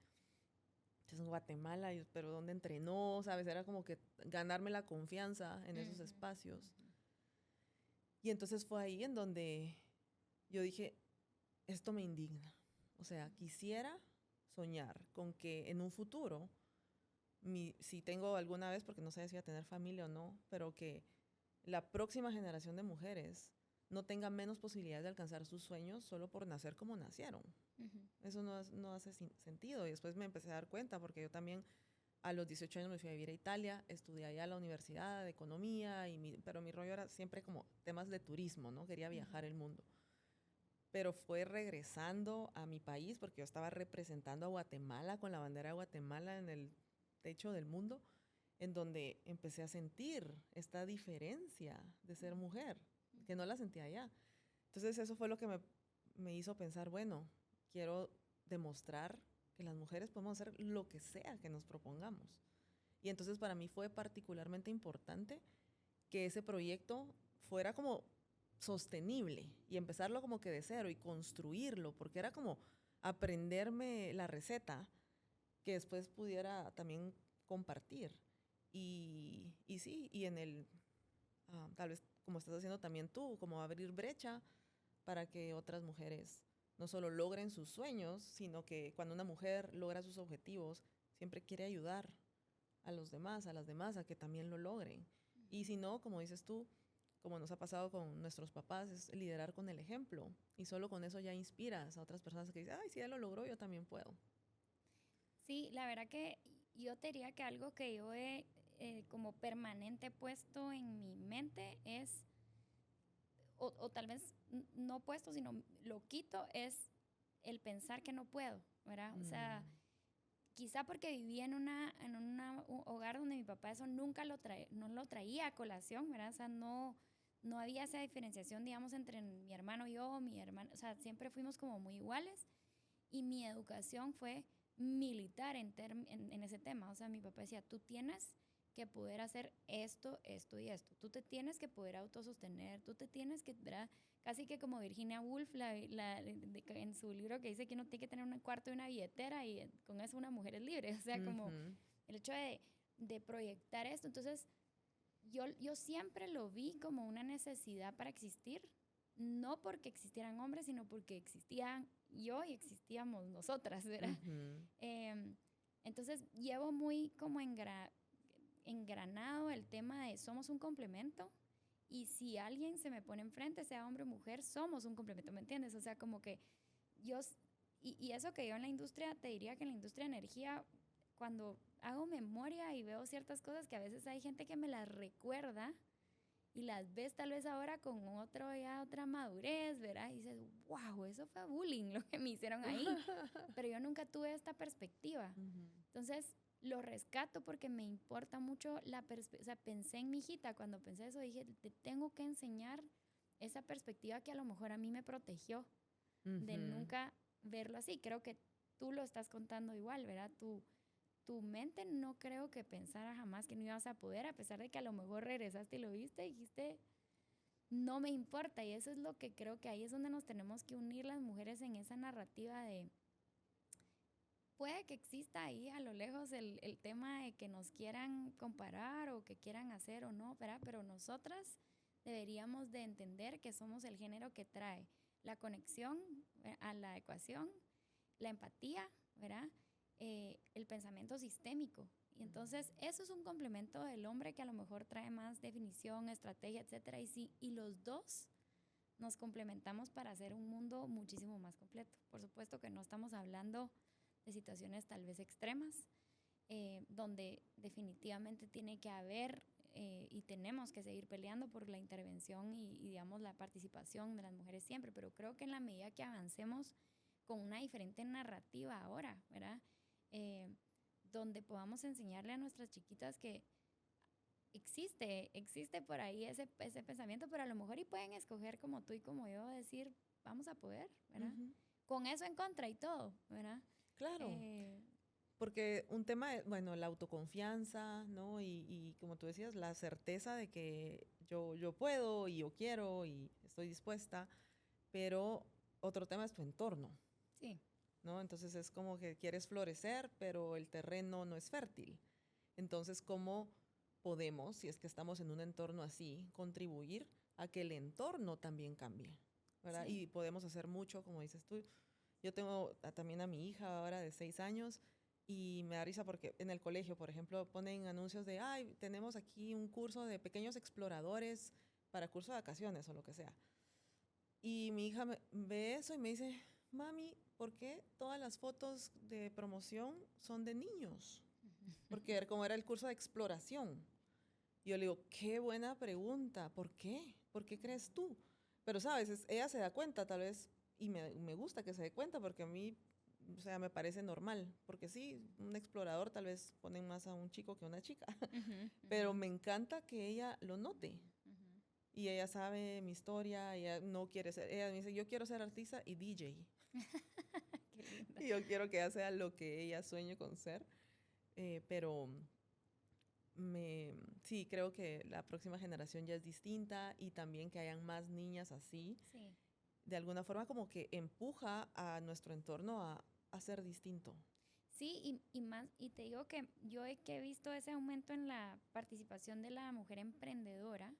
Entonces en Guatemala, pero ¿dónde entrenó? ¿Sabes? Era como que ganarme la confianza en esos espacios. Y entonces fue ahí en donde yo dije, esto me indigna. O sea, quisiera soñar con que en un futuro, si tengo alguna vez, porque no sé si voy a tener familia o no, pero que la próxima generación de mujeres no tenga menos posibilidades de alcanzar sus sueños solo por nacer como nacieron. Eso no hace sentido. Y después me empecé a dar cuenta, porque yo también a los 18 años me fui a vivir a Italia, estudié allá en la universidad de economía, pero mi rollo era siempre como temas de turismo, ¿no? Quería viajar el mundo. Pero fue regresando a mi país, porque yo estaba representando a Guatemala con la bandera de Guatemala en el techo del mundo, en donde empecé a sentir esta diferencia de ser mujer, que no la sentía allá. Entonces eso fue lo que me hizo pensar, bueno, quiero demostrar que las mujeres podemos hacer lo que sea que nos propongamos. Y entonces para mí fue particularmente importante que ese proyecto fuera como sostenible y empezarlo como que de cero y construirlo, porque era como aprenderme la receta que después pudiera también compartir. Y sí, y en el, tal vez como estás haciendo también tú, como abrir brecha para que otras mujeres no solo logren sus sueños, sino que cuando una mujer logra sus objetivos, siempre quiere ayudar a los demás, a las demás, a que también lo logren. Y si no, como dices tú, como nos ha pasado con nuestros papás, es liderar con el ejemplo. Y solo con eso ya inspiras a otras personas que dicen, ay, si él lo logró, yo también puedo. Sí, la verdad que yo te diría que algo que yo he como permanente puesto en mi mente es, o tal vez no puesto, sino lo quito, es el pensar que no puedo, ¿verdad? O sea, quizá porque viví un hogar donde mi papá eso nunca no lo traía a colación, ¿verdad? O sea, no había esa diferenciación, digamos, entre mi hermano y yo, mi hermano, o sea, siempre fuimos como muy iguales y mi educación fue militar en ese tema. O sea, mi papá decía, tú tienes que poder hacer esto, esto y esto. Tú te tienes que poder autosostener, tú te tienes que, ¿verdad? Casi que como Virginia Woolf en su libro que dice que uno tiene que tener un cuarto y una billetera y con eso una mujer es libre. O sea, como el hecho de proyectar esto. Entonces, yo siempre lo vi como una necesidad para existir, no porque existieran hombres, sino porque existían yo y existíamos nosotras, ¿verdad? Entonces, llevo muy como engranado el tema de somos un complemento y si alguien se me pone enfrente, sea hombre o mujer, somos un complemento, ¿me entiendes? O sea, como que yo, y eso que yo en la industria, te diría que en la industria de energía, cuando hago memoria y veo ciertas cosas que a veces hay gente que me las recuerda y las ves tal vez ahora con otra madurez, ¿verdad? Y dices, wow, eso fue bullying lo que me hicieron ahí. Pero yo nunca tuve esta perspectiva. Entonces, lo rescato porque me importa mucho la perspectiva. O sea, pensé en mi hijita, cuando pensé eso dije, te tengo que enseñar esa perspectiva que a lo mejor a mí me protegió de nunca verlo así. Creo que tú lo estás contando igual, ¿verdad? Tu mente no creo que pensara jamás que no ibas a poder, a pesar de que a lo mejor regresaste y lo viste y dijiste, no me importa. Y eso es lo que creo que ahí es donde nos tenemos que unir las mujeres en esa narrativa de, puede que exista ahí a lo lejos el tema de que nos quieran comparar o que quieran hacer o no, ¿verdad? Pero nosotras deberíamos de entender que somos el género que trae la conexión a la ecuación, la empatía, ¿verdad? El pensamiento sistémico. Y entonces eso es un complemento del hombre que a lo mejor trae más definición, estrategia, etcétera. Y los dos nos complementamos para hacer un mundo muchísimo más completo. Por supuesto que no estamos hablando de situaciones tal vez extremas, donde definitivamente tiene que haber y tenemos que seguir peleando por la intervención y digamos la participación de las mujeres siempre, pero creo que en la medida que avancemos con una diferente narrativa ahora, ¿verdad? Donde podamos enseñarle a nuestras chiquitas que existe por ahí ese pensamiento, pero a lo mejor y pueden escoger como tú y como yo, decir, vamos a poder, ¿verdad? Con eso en contra y todo, ¿verdad? Claro, porque un tema, bueno, la autoconfianza, ¿no? Y como tú decías, la certeza de que yo puedo y yo quiero y estoy dispuesta, pero otro tema es tu entorno. Sí. ¿No? Entonces es como que quieres florecer, pero el terreno no es fértil. Entonces, ¿cómo podemos, si es que estamos en un entorno así, contribuir a que el entorno también cambie? ¿Verdad? Sí. Y podemos hacer mucho, como dices tú. Yo tengo también a mi hija ahora de 6 años y me da risa porque en el colegio, por ejemplo, ponen anuncios de, ay, tenemos aquí un curso de pequeños exploradores para curso de vacaciones o lo que sea. Y mi hija ve eso y me dice, mami, ¿por qué todas las fotos de promoción son de niños? Porque como era el curso de exploración. Y yo le digo, qué buena pregunta, ¿por qué? ¿Por qué crees tú? Pero, ¿sabes? Ella se da cuenta, tal vez, y me gusta que se dé cuenta, porque a mí, o sea, me parece normal. Porque sí, un explorador tal vez ponen más a un chico que a una chica. Pero me encanta que ella lo note. Y ella sabe mi historia, ella no quiere ser, ella me dice, yo quiero ser artista y DJ. Y yo quiero que ella sea lo que ella sueñe con ser. Pero sí, creo que la próxima generación ya es distinta y también que hayan más niñas así. Sí. De alguna forma como que empuja a nuestro entorno a ser distinto. Sí, y más, y te digo que que he visto ese aumento en la participación de la mujer emprendedora,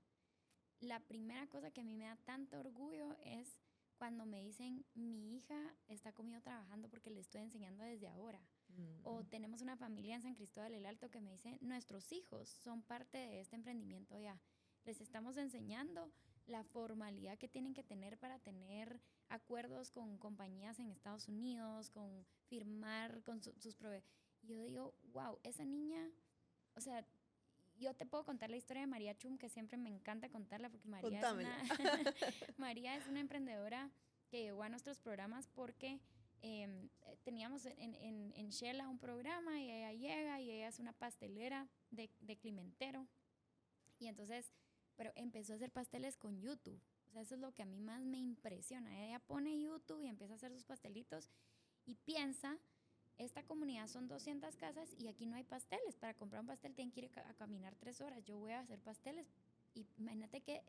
la primera cosa que a mí me da tanto orgullo es cuando me dicen, mi hija está conmigo trabajando porque le estoy enseñando desde ahora. O tenemos una familia en San Cristóbal el Alto que me dice, nuestros hijos son parte de este emprendimiento ya. Les estamos enseñando la formalidad que tienen que tener para tener acuerdos con compañías en Estados Unidos, con firmar con sus proveedores. Y yo digo, wow, esa niña, o sea, yo te puedo contar la historia de María Chum, que siempre me encanta contarla, porque Contámela. María es una emprendedora que llegó a nuestros programas porque teníamos en Shela un programa y ella llega y ella es una pastelera de Climentero. Y entonces, pero empezó a hacer pasteles con YouTube. O sea, eso es lo que a mí más me impresiona. Ella pone YouTube y empieza a hacer sus pastelitos y piensa, esta comunidad son 200 casas y aquí no hay pasteles. Para comprar un pastel tienen que ir a caminar 3 horas. Yo voy a hacer pasteles. Y imagínate que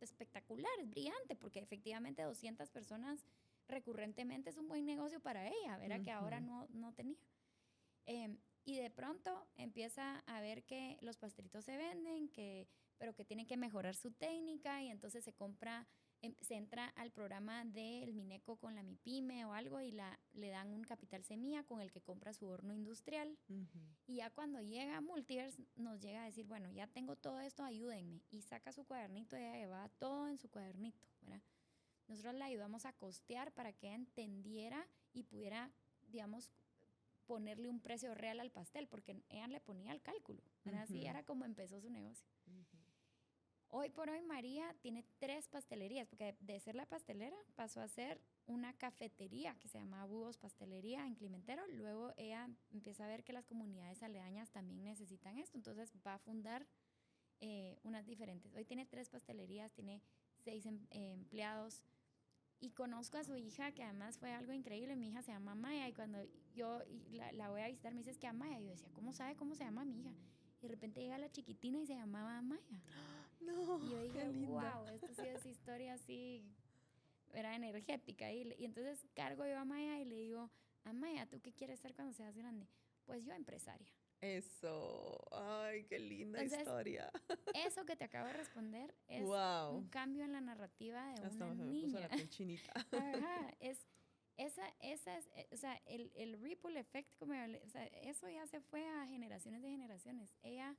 espectacular, es brillante, porque efectivamente 200 personas recurrentemente es un buen negocio para ella, ¿verdad? Que ahora no tenía. Y de pronto empieza a ver que los pastelitos se venden, pero que tienen que mejorar su técnica y entonces se entra al programa del Mineco con la MIPYME o algo y le dan un capital semilla con el que compra su horno industrial. Y ya cuando llega a Multiverse nos llega a decir, bueno, ya tengo todo esto, ayúdenme. Y saca su cuadernito y ella llevaba todo en su cuadernito, ¿verdad? Nosotros la ayudamos a costear para que ella entendiera y pudiera, digamos, ponerle un precio real al pastel, porque ella le ponía el cálculo, ¿verdad? Así era como empezó su negocio. Hoy por hoy María tiene 3 pastelerías, porque de ser la pastelera pasó a ser una cafetería que se llama Búhos Pastelería en Climentero. Luego ella empieza a ver que las comunidades aledañas también necesitan esto, entonces va a fundar unas diferentes. Hoy tiene 3 pastelerías, tiene 6 empleados. Y conozco a su hija, que además fue algo increíble. Mi hija se llama Maya y cuando yo la voy a visitar me dice, es que a Maya. Yo decía, ¿cómo sabe cómo se llama mi hija? Y de repente llega la chiquitina y se llamaba Maya. No, Y yo qué dije, linda. wow, esto sí es historia así, era energética. Y entonces cargo yo a Maya y le digo, a Maya, ¿tú qué quieres ser cuando seas grande? Pues yo empresaria. Eso, ay, qué linda Entonces, historia. eso que te acabo de responder es un Wow, cambio en la narrativa de hasta una me puso niña. la piel chinita. Ajá, esa es, o sea, el ripple effect, como, o sea, eso ya se fue a generaciones de generaciones. Ella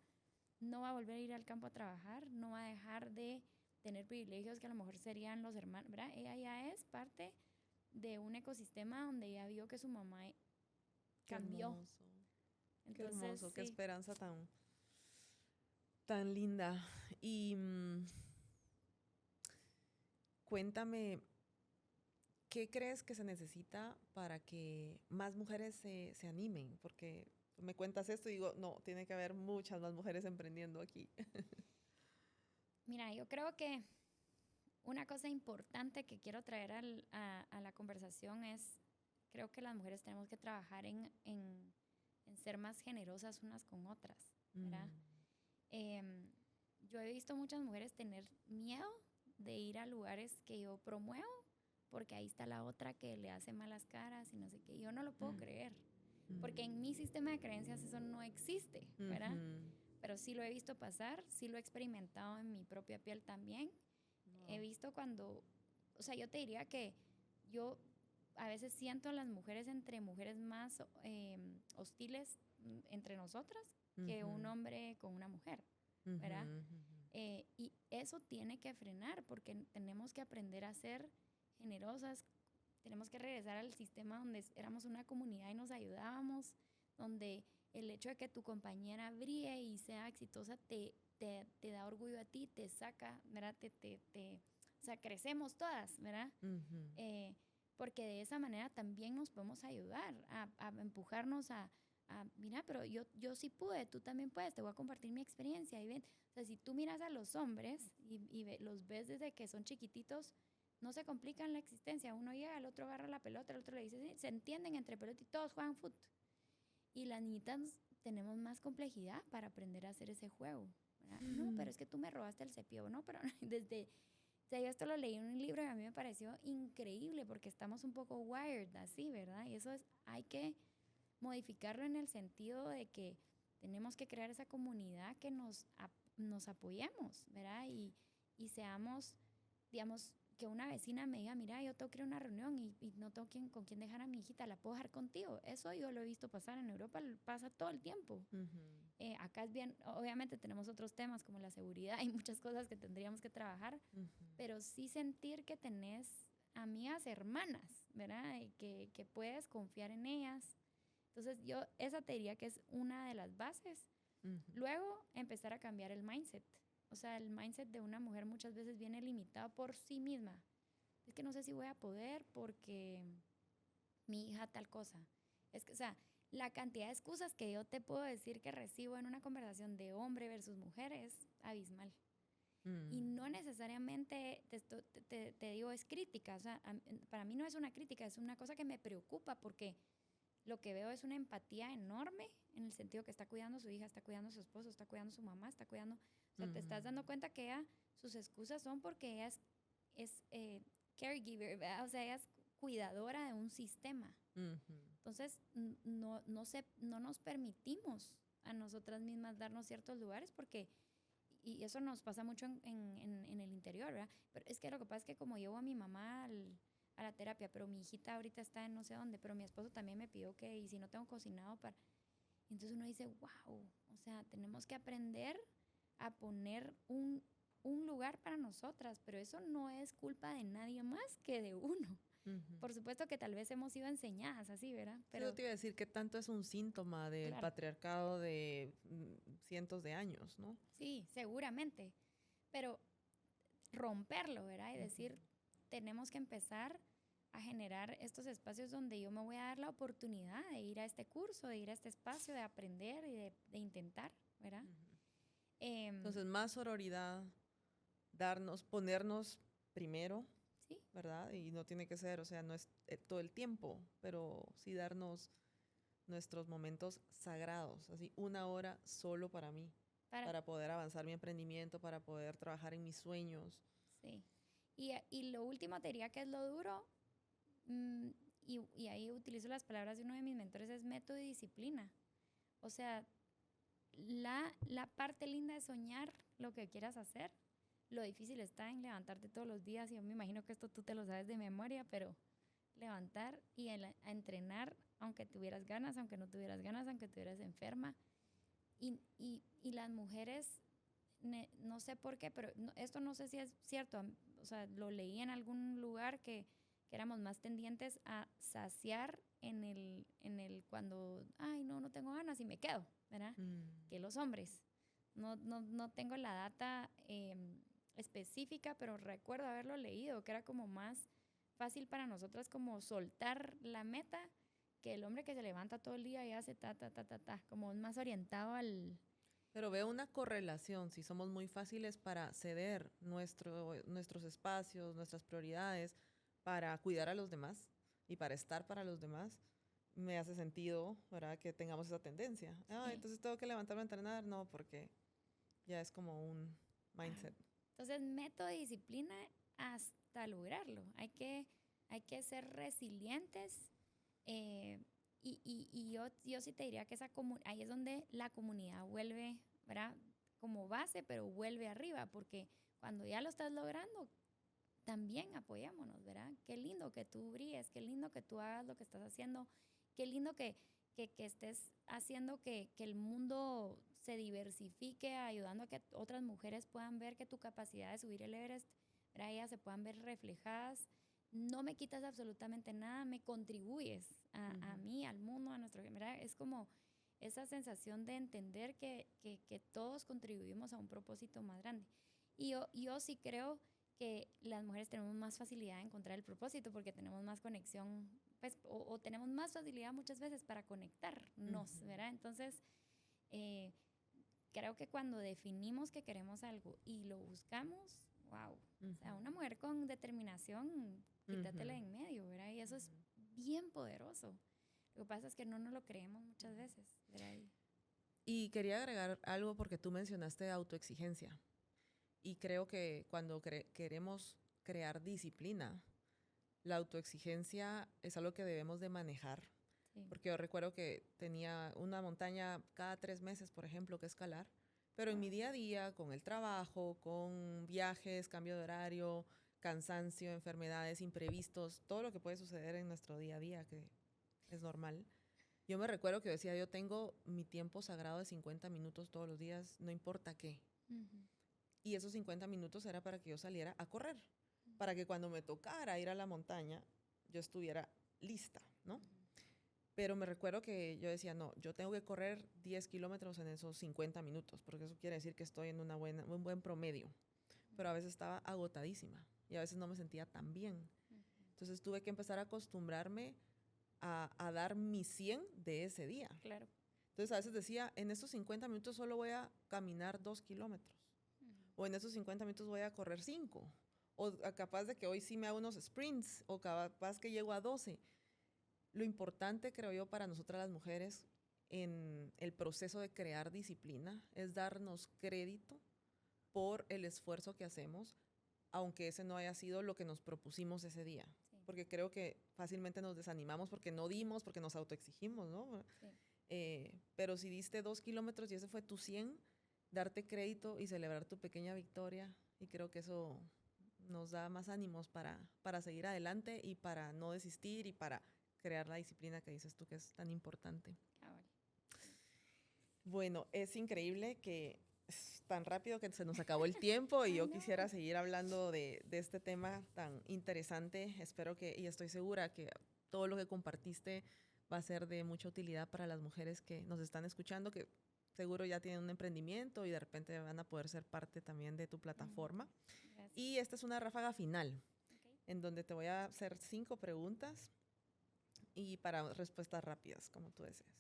no va a volver a ir al campo a trabajar, no va a dejar de tener privilegios que a lo mejor serían los hermanos, ¿verdad? Ella ya es parte de un ecosistema donde ella vio que su mamá Qué cambió. hermoso, qué Entonces, hermoso, qué sí. esperanza tan linda. Y cuéntame, ¿qué crees que se necesita para que más mujeres se animen? Porque me cuentas esto y digo, no, tiene que haber muchas más mujeres emprendiendo aquí. Mira, yo creo que una cosa importante que quiero traer a la conversación es, creo que las mujeres tenemos que trabajar en ser más generosas unas con otras, ¿verdad? Em, yo he visto muchas mujeres tener miedo de ir a lugares que yo promuevo, porque ahí está la otra que le hace malas caras y no sé qué. Yo no lo puedo creer, porque en mi sistema de creencias eso no existe, ¿verdad? Pero sí lo he visto pasar, sí lo he experimentado en mi propia piel también. He visto cuando, o sea, yo te diría que yo a veces siento a las mujeres entre mujeres más hostiles entre nosotras que un hombre con una mujer, ¿verdad? Y eso tiene que frenar porque tenemos que aprender a ser generosas, tenemos que regresar al sistema donde éramos una comunidad y nos ayudábamos, donde el hecho de que tu compañera brille y sea exitosa te da orgullo a ti, te saca, ¿verdad? O sea, crecemos todas, ¿verdad? Porque de esa manera también nos podemos ayudar a empujarnos mira, pero yo sí pude, tú también puedes, te voy a compartir mi experiencia. Y ven, o sea, si tú miras a los hombres y los ves desde que son chiquititos, no se complican la existencia. Uno llega, el otro agarra la pelota, el otro le dice, sí, se entienden entre pelota y todos juegan fútbol. Y las niñitas tenemos más complejidad para aprender a hacer ese juego, ¿verdad? No, pero es que tú me robaste el cepillo, no, pero desde... O sea, yo esto lo leí en un libro y a mí me pareció increíble porque estamos un poco wired así, ¿verdad? Y eso es, hay que modificarlo en el sentido de que tenemos que crear esa comunidad que nos apoyemos, ¿verdad? Y seamos, digamos, que una vecina me diga, mira, yo tengo que ir a una reunión y no tengo con quién dejar a mi hijita, la puedo dejar contigo. Eso yo lo he visto pasar en Europa, pasa todo el tiempo. Acá es bien, obviamente tenemos otros temas como la seguridad y muchas cosas que tendríamos que trabajar, pero sí sentir que tenés amigas hermanas, ¿verdad? Y que puedes confiar en ellas. Entonces yo esa te diría que es una de las bases. Luego empezar a cambiar el mindset. O sea, el mindset de una mujer muchas veces viene limitado por sí misma. Es que no sé si voy a poder porque mi hija tal cosa. Es que, o sea, la cantidad de excusas que yo te puedo decir que recibo en una conversación de hombre versus mujer es abismal. Y no necesariamente, te digo, es crítica. O sea, para mí no es una crítica, es una cosa que me preocupa porque lo que veo es una empatía enorme en el sentido que está cuidando a su hija, está cuidando a su esposo, está cuidando a su mamá, está cuidando... O sea, te estás dando cuenta que ella, sus excusas son porque ella es caregiver, ¿verdad? O sea, ella es cuidadora de un sistema. Entonces, no nos permitimos a nosotras mismas darnos ciertos lugares porque... Y eso nos pasa mucho en el interior, ¿verdad? Pero es que lo que pasa es que como llevo a mi mamá a la terapia, pero mi hijita ahorita está en no sé dónde, pero mi esposo también me pidió que, y si no tengo cocinado para... Entonces uno dice, wow, o sea, tenemos que aprender a poner un lugar para nosotras, pero eso no es culpa de nadie más que de uno. Por supuesto que tal vez hemos sido enseñadas así, ¿verdad? Pero yo te iba a decir que tanto es un síntoma del patriarcado de cientos de años, ¿no? Sí, seguramente. Pero romperlo, ¿verdad? Y decir, tenemos que empezar a generar estos espacios donde yo me voy a dar la oportunidad de ir a este curso, de ir a este espacio, de aprender y de intentar, ¿verdad? Entonces, más sororidad, ponernos primero, ¿sí? ¿verdad? Y no tiene que ser, o sea, no es todo el tiempo, pero sí darnos nuestros momentos sagrados, así 1 hora solo para mí, para poder avanzar mi emprendimiento, para poder trabajar en mis sueños. Sí. Y lo último te diría que es lo duro, y ahí utilizo las palabras de uno de mis mentores, es método y disciplina. O sea, la parte linda es soñar lo que quieras hacer. Lo difícil está en levantarte todos los días, y yo me imagino que esto tú te lo sabes de memoria, pero levantar y a entrenar, aunque tuvieras ganas, aunque no tuvieras ganas, aunque estuvieras enferma. Y las mujeres, no sé por qué, pero esto no sé si es cierto, o sea, lo leí en algún lugar que éramos más tendientes a saciar en el cuando, ay, no tengo ganas y me quedo, ¿verdad? Que los hombres. No tengo la data específica, pero recuerdo haberlo leído, que era como más fácil para nosotras como soltar la meta que el hombre que se levanta todo el día y hace como más orientado al... Pero veo una correlación, si somos muy fáciles para ceder nuestros espacios, nuestras prioridades, para cuidar a los demás y para estar para los demás, me hace sentido, ¿verdad?, que tengamos esa tendencia. Sí. Entonces tengo que levantarme a entrenar, no, porque ya es como un mindset. Entonces, método y disciplina hasta lograrlo. Hay que ser resilientes. Y yo sí te diría que ahí es donde la comunidad vuelve, ¿verdad?, como base, pero vuelve arriba, porque cuando ya lo estás logrando, también apoyémonos, ¿verdad? Qué lindo que tú brilles, qué lindo que tú hagas lo que estás haciendo, qué lindo que estés haciendo que el mundo se diversifique, ayudando a que otras mujeres puedan ver que tu capacidad de subir el Everest, ¿verdad?, ellas se puedan ver reflejadas. No me quitas absolutamente nada, me contribuyes a mí, al mundo, a nuestro... ¿verdad? Es como esa sensación de entender que todos contribuimos a un propósito más grande. Y yo sí creo que las mujeres tenemos más facilidad de encontrar el propósito porque tenemos más conexión, pues, o tenemos más facilidad muchas veces para conectarnos, ¿verdad? Entonces, creo que cuando definimos que queremos algo y lo buscamos, wow. O sea, una mujer con determinación, quítatela en medio, ¿verdad? Y eso es bien poderoso. Lo que pasa es que no nos lo creemos muchas veces, ¿verdad? Y quería agregar algo porque tú mencionaste autoexigencia. Y creo que cuando queremos crear disciplina, la autoexigencia es algo que debemos de manejar. Sí. Porque yo recuerdo que tenía una montaña cada 3 meses, por ejemplo, que escalar. Pero en mi día a día, con el trabajo, con viajes, cambio de horario, cansancio, enfermedades, imprevistos, todo lo que puede suceder en nuestro día a día, que es normal. Yo me recuerdo que decía, yo tengo mi tiempo sagrado de 50 minutos todos los días, no importa qué. Y esos 50 minutos era para que yo saliera a correr, para que cuando me tocara ir a la montaña, yo estuviera lista, ¿no? Pero me recuerdo que yo decía, no, yo tengo que correr 10 kilómetros en esos 50 minutos, porque eso quiere decir que estoy en un buen promedio. Pero a veces estaba agotadísima y a veces no me sentía tan bien. Entonces tuve que empezar a acostumbrarme a dar mi 100 de ese día. Claro. Entonces a veces decía, en estos 50 minutos solo voy a caminar 2 kilómetros. O en esos 50 minutos voy a correr 5. O capaz de que hoy sí me hago unos sprints. O capaz que llego a 12. Lo importante, creo yo, para nosotras las mujeres en el proceso de crear disciplina es darnos crédito por el esfuerzo que hacemos, aunque ese no haya sido lo que nos propusimos ese día. Sí. Porque creo que fácilmente nos desanimamos porque no dimos, porque nos autoexigimos, ¿no? Sí. Pero si diste 2 kilómetros y ese fue tu 100, darte crédito y celebrar tu pequeña victoria, y creo que eso nos da más ánimos para seguir adelante y para no desistir y para crear la disciplina que dices tú que es tan importante. Bueno, es increíble que es tan rápido que se nos acabó el tiempo y yo quisiera seguir hablando de este tema tan interesante. Espero que, y estoy segura que todo lo que compartiste va a ser de mucha utilidad para las mujeres que nos están escuchando, que seguro ya tienen un emprendimiento y de repente van a poder ser parte también de tu plataforma. Gracias. Y esta es una ráfaga final, en donde te voy a hacer 5 preguntas y para respuestas rápidas, como tú deseas.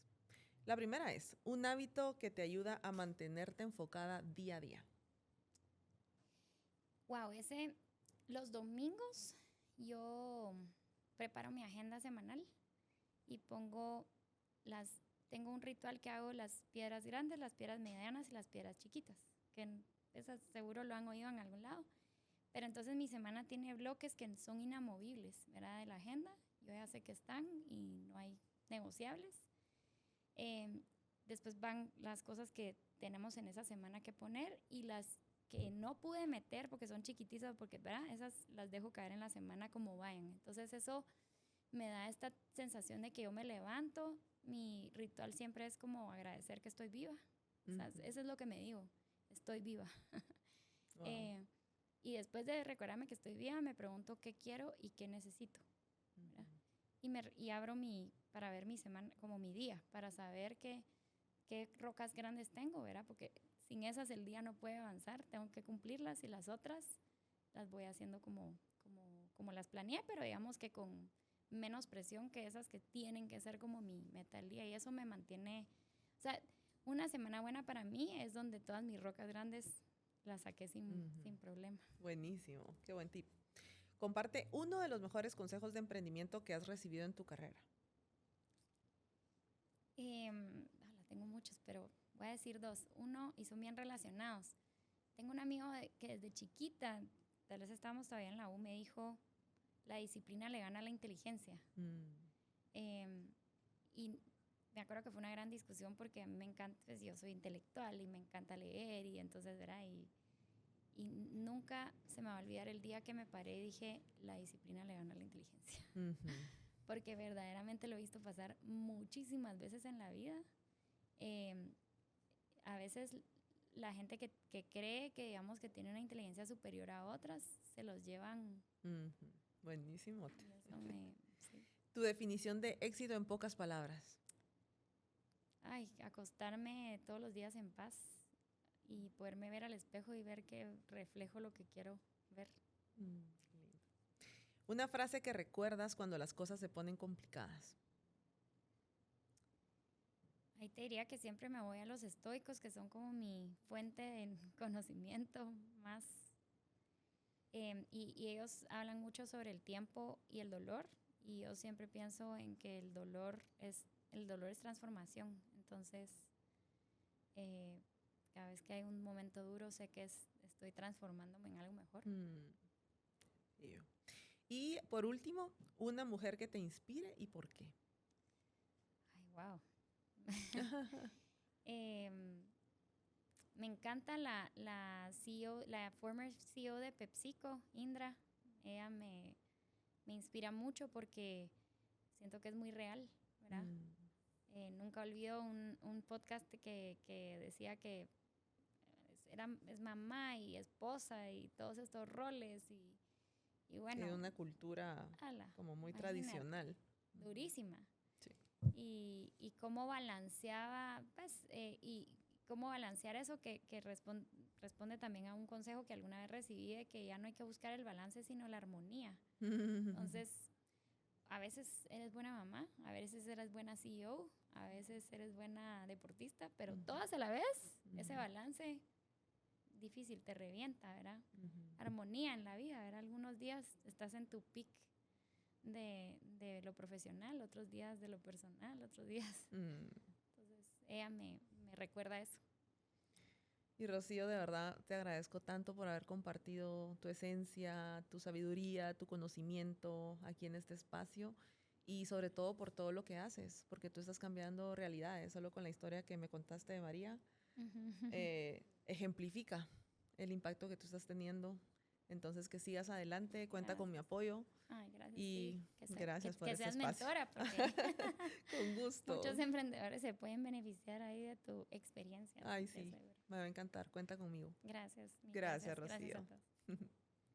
La primera es, un hábito que te ayuda a mantenerte enfocada día a día. Wow, los domingos yo preparo mi agenda semanal y tengo un ritual que hago las piedras grandes, las piedras medianas y las piedras chiquitas, que esas seguro lo han oído en algún lado. Pero entonces mi semana tiene bloques que son inamovibles, ¿verdad? De la agenda. Yo ya sé que están y no hay negociables. Después van las cosas que tenemos en esa semana que poner y las que no pude meter porque son chiquititas, porque ¿verdad? Esas las dejo caer en la semana como vayan. Entonces eso me da esta sensación de que yo me levanto. Mi ritual siempre es como agradecer que estoy viva. O sea, eso es lo que me digo, estoy viva. Wow. Y después de recordarme que estoy viva, me pregunto qué quiero y qué necesito. Y abro para ver mi semana, como mi día, para saber qué rocas grandes tengo, ¿verdad? Porque sin esas el día no puede avanzar, tengo que cumplirlas y las otras las voy haciendo como las planeé, pero digamos que con menos presión que esas que tienen que ser como mi meta del día, y eso me mantiene, o sea, una semana buena para mí es donde todas mis rocas grandes las saqué sin problema. Buenísimo, qué buen tip. Comparte uno de los mejores consejos de emprendimiento que has recibido en tu carrera. Tengo muchos, pero voy a decir 2. Uno, y son bien relacionados. Tengo un amigo que desde chiquita, tal vez estábamos todavía en la U, me dijo, la disciplina le gana a la inteligencia. Y me acuerdo que fue una gran discusión porque a mí me encanta, pues yo soy intelectual y me encanta leer y entonces, ¿verdad? Y nunca se me va a olvidar el día que me paré y dije, la disciplina le gana a la inteligencia. Porque verdaderamente lo he visto pasar muchísimas veces en la vida. A veces la gente que cree que, digamos, que tiene una inteligencia superior a otras, se los llevan. Buenísimo. Sí. Tu definición de éxito en pocas palabras. Ay, acostarme todos los días en paz y poderme ver al espejo y ver que reflejo lo que quiero ver. Una frase que recuerdas cuando las cosas se ponen complicadas. Ahí te diría que siempre me voy a los estoicos, que son como mi fuente de conocimiento más Y ellos hablan mucho sobre el tiempo y el dolor, y yo siempre pienso en que el dolor es transformación. Entonces, cada vez que hay un momento duro, sé que estoy transformándome en algo mejor. Sí. Y por último, una mujer que te inspire y por qué. Ay, wow. Me encanta la CEO, la former CEO de PepsiCo, Indra. Ella me inspira mucho porque siento que es muy real, ¿verdad? Nunca olvido un podcast que decía que es mamá y esposa y todos estos roles y bueno. Es una cultura como muy tradicional. Durísima. Sí. Y cómo balanceaba, pues, y cómo balancear eso que responde también a un consejo que alguna vez recibí de que ya no hay que buscar el balance, sino la armonía. Entonces, a veces eres buena mamá, a veces eres buena CEO, a veces eres buena deportista, pero todas a la vez, ese balance difícil te revienta, ¿verdad? Armonía en la vida, ¿verdad? Algunos días estás en tu peak de lo profesional, otros días de lo personal, otros días. Entonces, ella me recuerda eso. Y Rocío, de verdad te agradezco tanto por haber compartido tu esencia, tu sabiduría, tu conocimiento aquí en este espacio y sobre todo por todo lo que haces, porque tú estás cambiando realidades. Solo con la historia que me contaste de María, ejemplifica el impacto que tú estás teniendo. Entonces, que sigas adelante, cuenta con mi apoyo. Ay, gracias. Y sí, gracias por este espacio. Que seas mentora, porque con gusto. Muchos emprendedores se pueden beneficiar ahí de tu experiencia. Ay, sí, me va a encantar. Cuenta conmigo. Gracias. Gracias, Rocío. Gracias a todos.